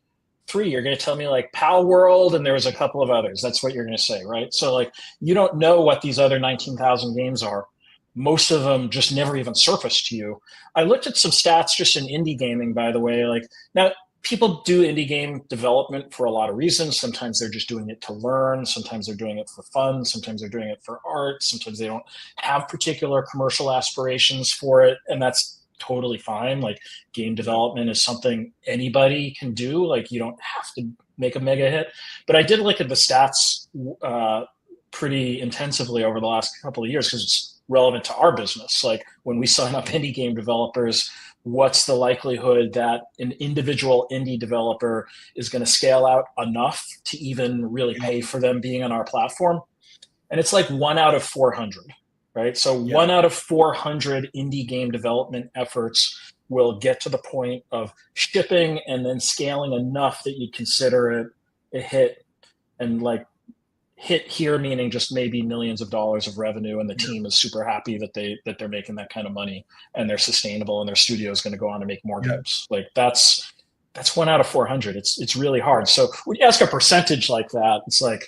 3. You're going to tell me like Pal World, and there was a couple of others. That's what you're going to say, right? So like, you don't know what these other 19,000 games are. Most of them just never even surfaced to you. I looked at some stats just in indie gaming, by the way. Like, now, people do indie game development for a lot of reasons. Sometimes they're just doing it to learn. Sometimes they're doing it for fun. Sometimes they're doing it for art. Sometimes they don't have particular commercial aspirations for it, and that's totally fine. Like, game development is something anybody can do. Like, you don't have to make a mega hit. But I did look at the stats pretty intensively over the last couple of years, because it's relevant to our business. Like, when we sign up indie game developers, what's the likelihood that an individual indie developer is going to scale out enough to even really pay for them being on our platform? And it's like 1 out of 400, right? So 1 out of 400 indie game development efforts will get to the point of shipping and then scaling enough that you'd consider it a hit. And like, hit here meaning just maybe millions of dollars of revenue, and the team is super happy that they're making that kind of money, and they're sustainable, and their studio is going to go on to make more games. Like, that's 1 out of 400. It's really hard. So when you ask a percentage like that, it's like,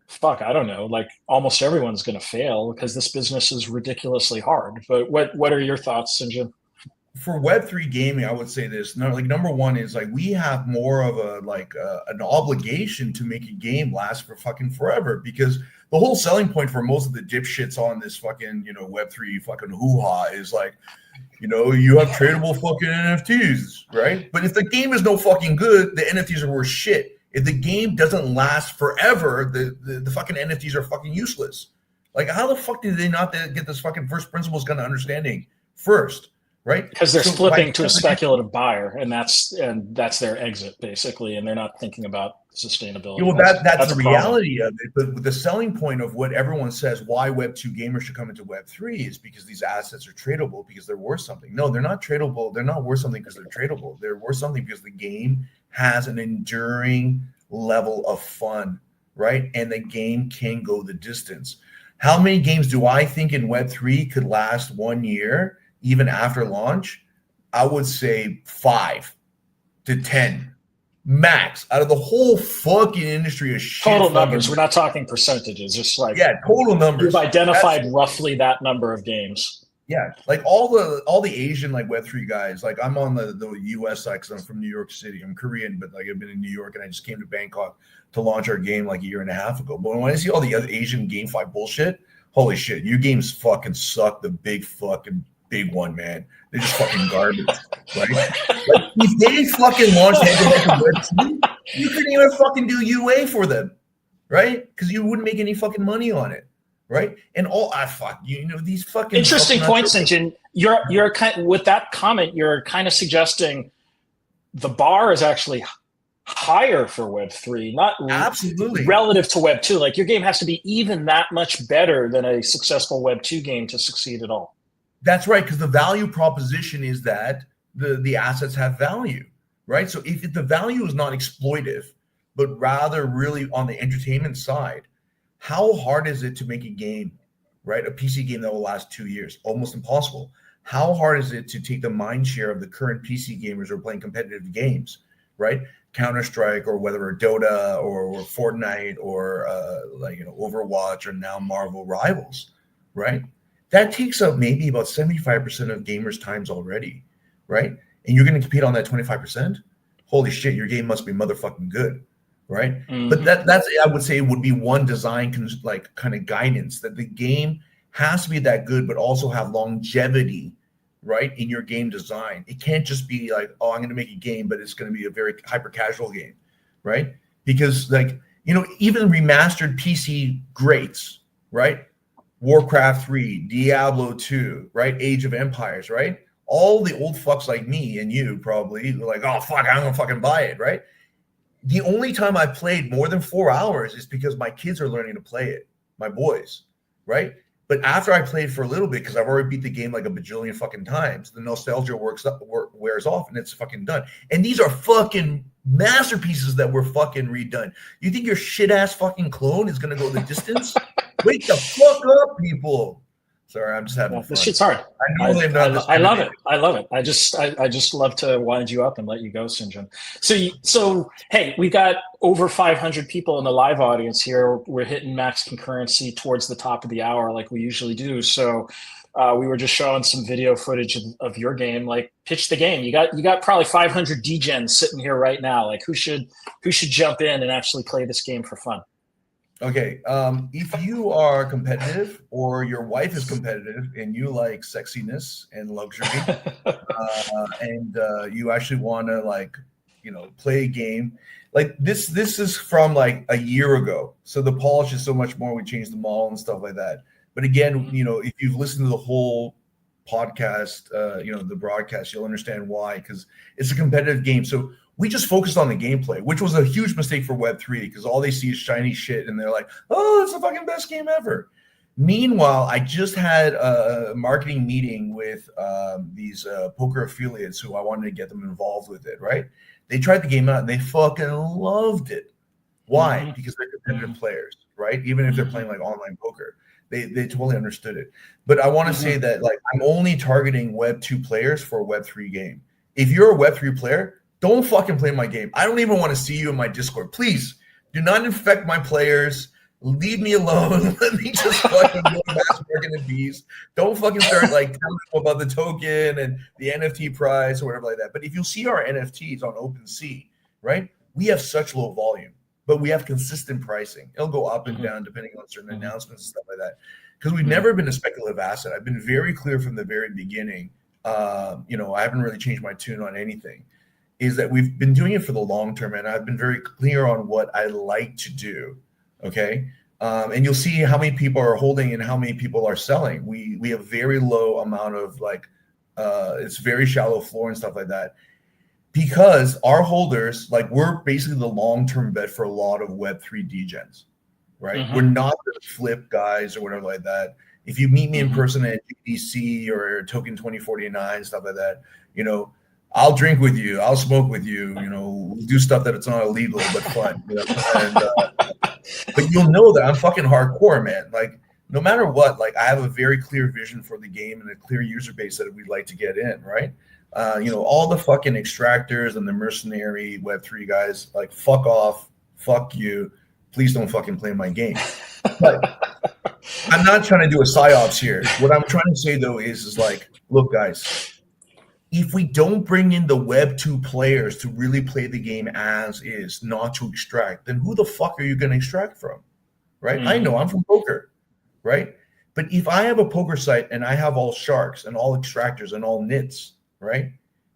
fuck, I don't know. Like, almost everyone's going to fail, because this business is ridiculously hard. But what are your thoughts, Sinjin? For Web3 gaming, I would say this. Number one is like, we have more of an obligation to make a game last for fucking forever, because the whole selling point for most of the dipshits on this fucking Web3 fucking hoo-ha is like, you have tradable fucking NFTs, right? But if the game is no fucking good, the NFTs are worth shit. If the game doesn't last forever, the fucking NFTs are fucking useless. Like, how the fuck did they not get this fucking first principles kind of understanding first? Right? Because they're flipping to a speculative buyer, and that's their exit, basically, and they're not thinking about sustainability. Well, that's the reality of it. But the selling point of what everyone says why Web2 gamers should come into Web3 is because these assets are tradable, because they're worth something. No, they're not tradable. They're not worth something because they're tradable. They're worth something because the game has an enduring level of fun, right? And the game can go the distance. How many games do I think in Web3 could last 1 year, even after launch? I would say 5 to 10 max out of the whole fucking industry of shit. Total numbers. We're not talking percentages. Just like, yeah, total numbers. You've identified roughly that number of games. Yeah, like all the Asian like Web3 guys. Like I'm on the US side because I'm from New York City. I'm Korean, but like I've been in New York and I just came to Bangkok to launch our game like a year and a half ago. But when I see all the other Asian GameFi bullshit, holy shit, your games fucking suck. The big one, man. They're just fucking garbage, right? Like if they fucking launched head-to-head Web2, you couldn't even fucking do UA for them, right? Because you wouldn't make any fucking money on it. Right, and these fucking interesting points, Sinjin. You're kind with that comment. You're kind of suggesting the bar is actually higher for Web3, not absolutely relative to Web2. Like your game has to be even that much better than a successful Web2 game to succeed at all. That's right, because the value proposition is that the assets have value, right? So if the value is not exploitive, but rather really on the entertainment side. How hard is it to make a game, right? A PC game that will last 2 years? Almost impossible. How hard is it to take the mind share of the current PC gamers who are playing competitive games, right? Counter-Strike or whether a Dota or Fortnite or Overwatch or now Marvel Rivals, right? That takes up maybe about 75% of gamers' times already, right? And you're going to compete on that 25%? Holy shit, your game must be motherfucking good. Right. Mm-hmm. But that's I would say would be one design kind of guidance that the game has to be that good, but also have longevity, right, in your game design. It can't just be like, oh, I'm going to make a game, but it's going to be a very hyper casual game, right? Because even remastered PC greats, right? Warcraft 3, Diablo 2, right? Age of Empires, right? All the old fucks like me and you probably were like, oh fuck, I'm gonna fucking buy it, right? The only time I played more than 4 hours is because my kids are learning to play it, my boys, right? But after I played for a little bit, because I've already beat the game like a bajillion fucking times, the nostalgia wears off and it's fucking done. And these are fucking masterpieces that were fucking redone. You think your shit ass fucking clone is gonna go the distance? Wake the fuck up, people. Sorry, I'm just having fun. This shit's hard. I love it. I love it. I just love to wind you up and let you go, Sinjin. So hey, we got over 500 people in the live audience here. We're hitting max concurrency towards the top of the hour, like we usually do. So we were just showing some video footage of your game. Like, pitch the game. You got probably 500 degens sitting here right now. Like, who should jump in and actually play this game for fun? Okay, if you are competitive or your wife is competitive and you like sexiness and luxury and you actually want to play a game like this is from like a year ago. So the polish is so much more. We changed the model and stuff like that. But again, if you've listened to the whole podcast, the broadcast, you'll understand why, because it's a competitive game. So we just focused on the gameplay, which was a huge mistake for Web3 because all they see is shiny shit and they're like, oh, it's the fucking best game ever. Meanwhile, I just had a marketing meeting with these poker affiliates who I wanted to get them involved with it, right? They tried the game out and they fucking loved it. Why? Mm-hmm. Because they're competitive players, right? Even if they're playing like online poker. They totally understood it. But I want to say that I'm only targeting Web2 players for a Web3 game. If you're a Web3 player, don't fucking play my game. I don't even want to see you in my Discord. Please do not infect my players. Leave me alone. Let me just fucking go mass market in peace. Don't fucking start telling them about the token and the NFT price or whatever like that. But if you see our NFTs on OpenSea, right, we have such low volume, but we have consistent pricing. It'll go up and down depending on certain announcements and stuff like that. Because we've never been a speculative asset. I've been very clear from the very beginning. I haven't really changed my tune on anything. Is that we've been doing it for the long term, and I've been very clear on what I like to do. Okay, and you'll see how many people are holding and how many people are selling. We have very low amount of it's very shallow floor and stuff like that, because our holders we're basically the long term bet for a lot of Web3 degens, right? Mm-hmm. We're not the flip guys or whatever like that. If you meet me in person at GDC or Token 2049 stuff like that, I'll drink with you. I'll smoke with you. We'll do stuff that it's not illegal but fun. But you'll know that I'm fucking hardcore, man. no matter what, like I have a very clear vision for the game and a clear user base that we'd like to get in, right? All the fucking extractors and the mercenary Web3 guys, like fuck off, fuck you. Please don't fucking play my game. But I'm not trying to do a psyops here. What I'm trying to say though is like, look, guys, if we don't bring in the Web2 players to really play the game as is, not to extract, then who the fuck are you going to extract from? Right? I know I'm from poker, right? But if I have a poker site and I have all sharks and all extractors and all nits, right?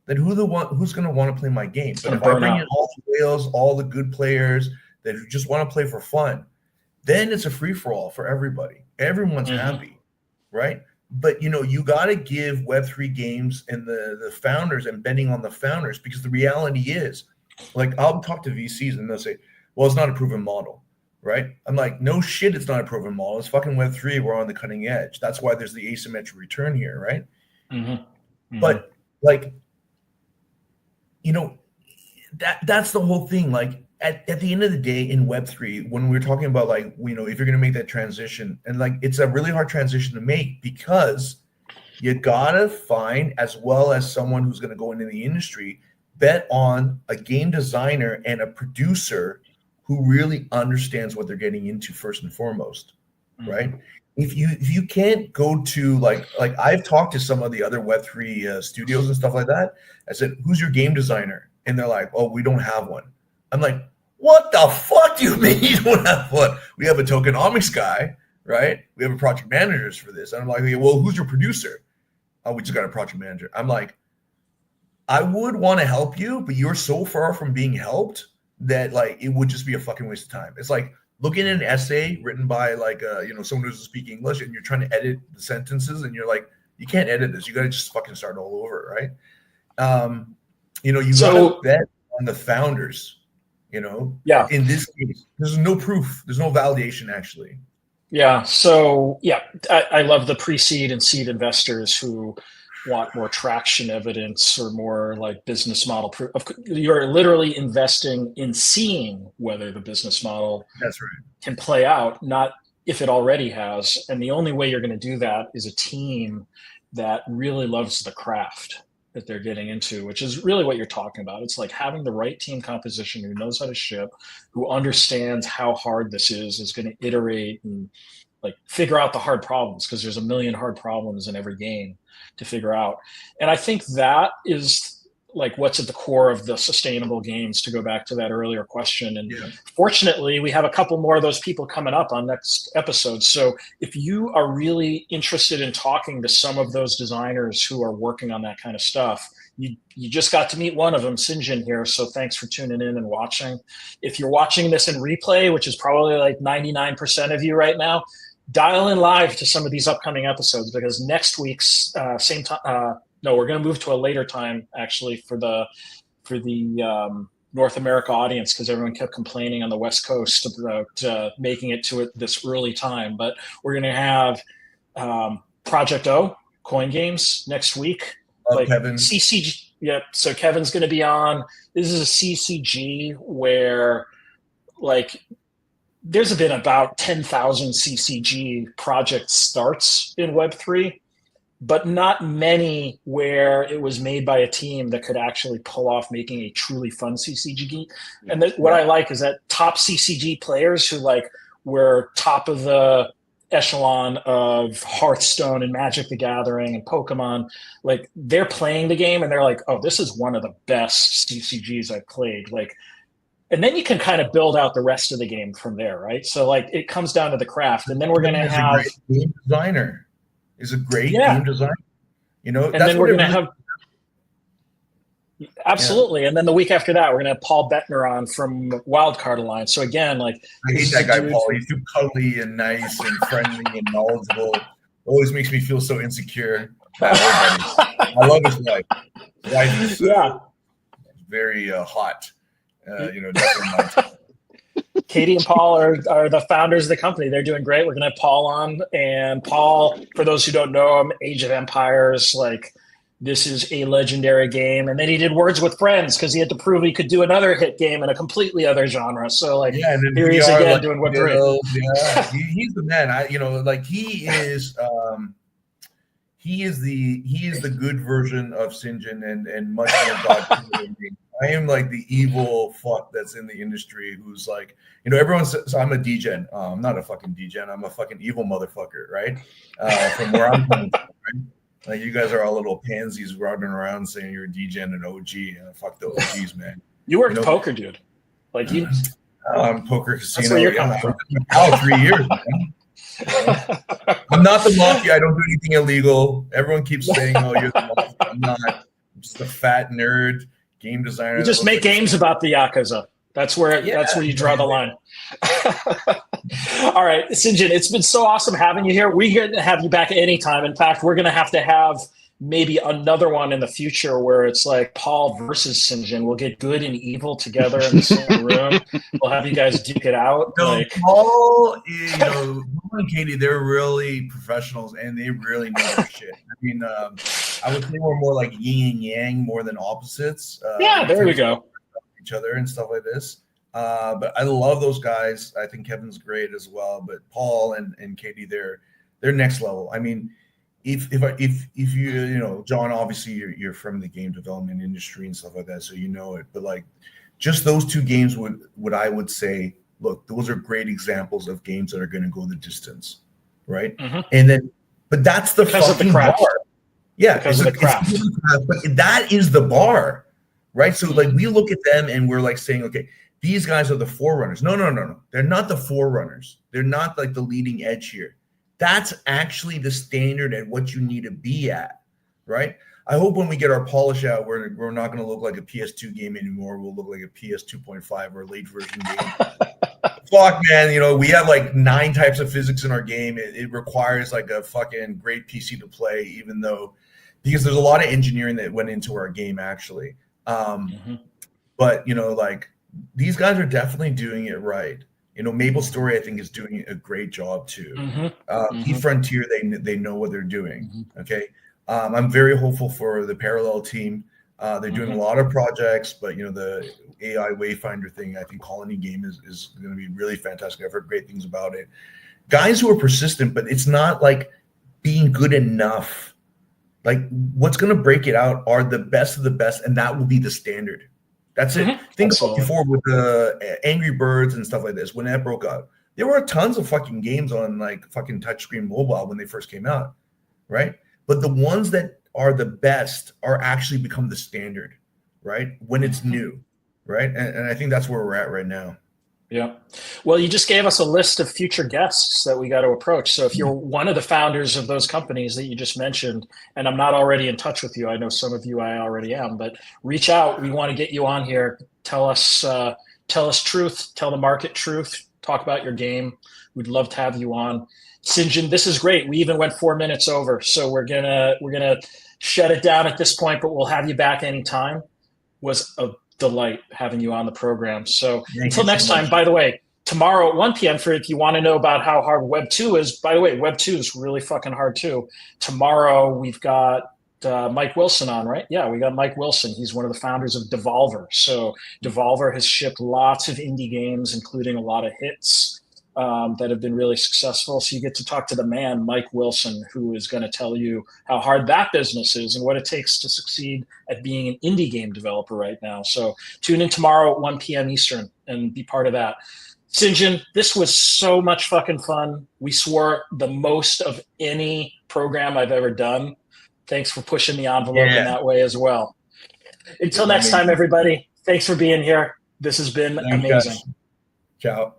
Then who's going to want to play my game? But if I bring in all the whales, all the good players that just want to play for fun, then it's a free-for-all for everybody. Everyone's happy, right? But, you got to give Web3 games and the founders and betting on the founders, because the reality is, like, I'll talk to VCs and they'll say, well, it's not a proven model, right? I'm like, no shit, it's not a proven model. It's fucking Web3. We're on the cutting edge. That's why there's the asymmetric return here, right? But, like, that's the whole thing. Like, at the end of the day in Web3, when we're talking about like, if you're going to make that transition, and like, it's a really hard transition to make because you got to find, as well as someone who's going to go into the industry, bet on a game designer and a producer who really understands what they're getting into first and foremost, right? If you can't go to like I've talked to some of the other Web3 studios and stuff like that. I said, who's your game designer? And they're like, oh, we don't have one. I'm like, what the fuck do you mean you don't have one? We have a tokenomics guy, right? We have a project managers for this. And I'm like, okay, well, who's your producer? Oh, we just got a project manager. I'm like, I would want to help you, but you're so far from being helped that like it would just be a fucking waste of time. It's like looking at an essay written by like someone who doesn't speak English, and you're trying to edit the sentences, and you're like, you can't edit this. You got to just fucking start all over, right? You got to bet on the founders. In this case, there's no proof. There's no validation, actually. Yeah. So, I love the pre-seed and seed investors who want more traction evidence or more like business model proof. You're literally investing in seeing whether the business model can play out, not if it already has. And the only way you're going to do that is a team that really loves the craft that they're getting into, which is really what you're talking about. It's like having the right team composition who knows how to ship, who understands how hard this is going to iterate and like figure out the hard problems, because there's a million hard problems in every game to figure out. And I think that is like what's at the core of the sustainable games, to go back to that earlier question. And fortunately, we have a couple more of those people coming up on next episodes. So if you are really interested in talking to some of those designers who are working on that kind of stuff, you just got to meet one of them, Sinjin here. So thanks for tuning in and watching. If you're watching this in replay, which is probably like 99% of you right now, dial in live to some of these upcoming episodes, because next week's same time, no, we're going to move to a later time actually for the North America audience, because everyone kept complaining on the West Coast about making it to this early time. But we're going to have Project O, Coin Games, next week. Like Kevin. CCG. Yep. So Kevin's going to be on. This is a CCG where like there's been about 10,000 CCG project starts in Web3. But not many where it was made by a team that could actually pull off making a truly fun CCG. And what I like is that top CCG players who like were top of the echelon of Hearthstone and Magic the Gathering and Pokemon, like they're playing the game and they're like, oh, this is one of the best CCGs I've played. Like, and then you can kind of build out the rest of the game from there, right? So like it comes down to the craft, and then we're going to have a great game designer. Is a great game design, and then we're going to have absolutely, and then the week after that, we're going to have Paul Bettner on from Wildcard Alliance. So again, like I hate that guy, Paul. He's too cuddly and nice and friendly and knowledgeable. Always makes me feel so insecure. I love his wife. Wife is very hot. Definitely my type. Katie and Paul are the founders of the company. They're doing great. We're going to have Paul on. And Paul, for those who don't know him, Age of Empires, like this is a legendary game. And then he did Words with Friends because he had to prove he could do another hit game in a completely other genre. So like, yeah, and then here he is again like, doing Web3. Yeah, he's the man. Like he is the good version of Sinjin and much more God. I am like the evil fuck that's in the industry who's like, everyone says I'm a degen. I'm not a fucking degen. I'm a fucking evil motherfucker, right? From where I'm coming from, right? Like you guys are all little pansies running around saying you're a degen and OG. Fuck the OGs, man. You worked poker, dude. Like you. I'm poker casino. That's where you're coming from. Now 3 years, man. I'm not the mafia. I don't do anything illegal. Everyone keeps saying, "Oh, you're the mafia." I'm not. I'm just a fat nerd game designer. You just make games about the Yakuza. That's where you draw the line. All right, Sinjin, it's been so awesome having you here. We're going to have you back anytime. In fact, we're going to have maybe another one in the future where it's like Paul versus Sinjin. We'll get good and evil together in the same room. We'll have you guys duke it out. Paul, Paul and Katie, they're really professionals and they really know their shit. I mean, I would say we're more like yin and yang more than opposites. Yeah, there we go. Each other and stuff like this. But I love those guys. I think Kevin's great as well. But Paul and Katie, they're next level. I mean, if you Jon, obviously you're from the game development industry and stuff like that, so you know it. But like, just those two games would I would say, look, those are great examples of games that are going to go the distance, right? Mm-hmm. And then, but that's the fucking bar. Yeah, because of the craft. But that is the bar, right? So like, we look at them and we're like saying, okay, these guys are the forerunners. No. They're not the forerunners. They're not like the leading edge here. That's actually the standard at what you need to be at, right? I hope when we get our polish out, we're not going to look like a PS2 game anymore. We'll look like a PS 2.5 or a late version game. Fuck, man, we have like 9 types of physics in our game. It requires like a fucking great PC to play, because there's a lot of engineering that went into our game actually. But like, these guys are definitely doing it right. Maple Story, I think, is doing a great job too. eFrontier, they know what they're doing. Okay. I'm very hopeful for the Parallel team. They're doing a lot of projects, but the AI Wayfinder thing, I think Colony Game is going to be really fantastic. I've heard great things about it. Guys who are persistent, but it's not like being good enough. Like, what's going to break it out are the best of the best, and that will be the standard. That's it. Think about before with the Angry Birds and stuff like this. When that broke out, there were tons of fucking games on like fucking touchscreen mobile when they first came out, right? But the ones that are the best are actually become the standard, right? When it's new, right? And I think that's where we're at right now. Yeah. Well, you just gave us a list of future guests that we got to approach. So if you're one of the founders of those companies that you just mentioned, and I'm not already in touch with you, I know some of you I already am, but reach out. We want to get you on here. Tell us truth, tell the market truth, talk about your game. We'd love to have you on. Sinjin, this is great. We even went 4 minutes over, so we're gonna shut it down at this point, but we'll have you back anytime. Was a delight having you on the program. So until next time, by the way, tomorrow at 1 p.m. if you want to know about how hard Web 2 is, by the way, Web 2 is really fucking hard too. Tomorrow we've got Mike Wilson on, right? Yeah, we got Mike Wilson. He's one of the founders of Devolver. So Devolver has shipped lots of indie games, including a lot of hits that have been really successful. So you get to talk to the man, Mike Wilson, who is going to tell you how hard that business is and what it takes to succeed at being an indie game developer right now. So tune in tomorrow at 1 p.m. Eastern and be part of that. Sinjin, this was so much fucking fun. We swore the most of any program I've ever done. Thanks for pushing the envelope in that way as well. Until next time, everybody, thanks for being here. This has been amazing. Ciao.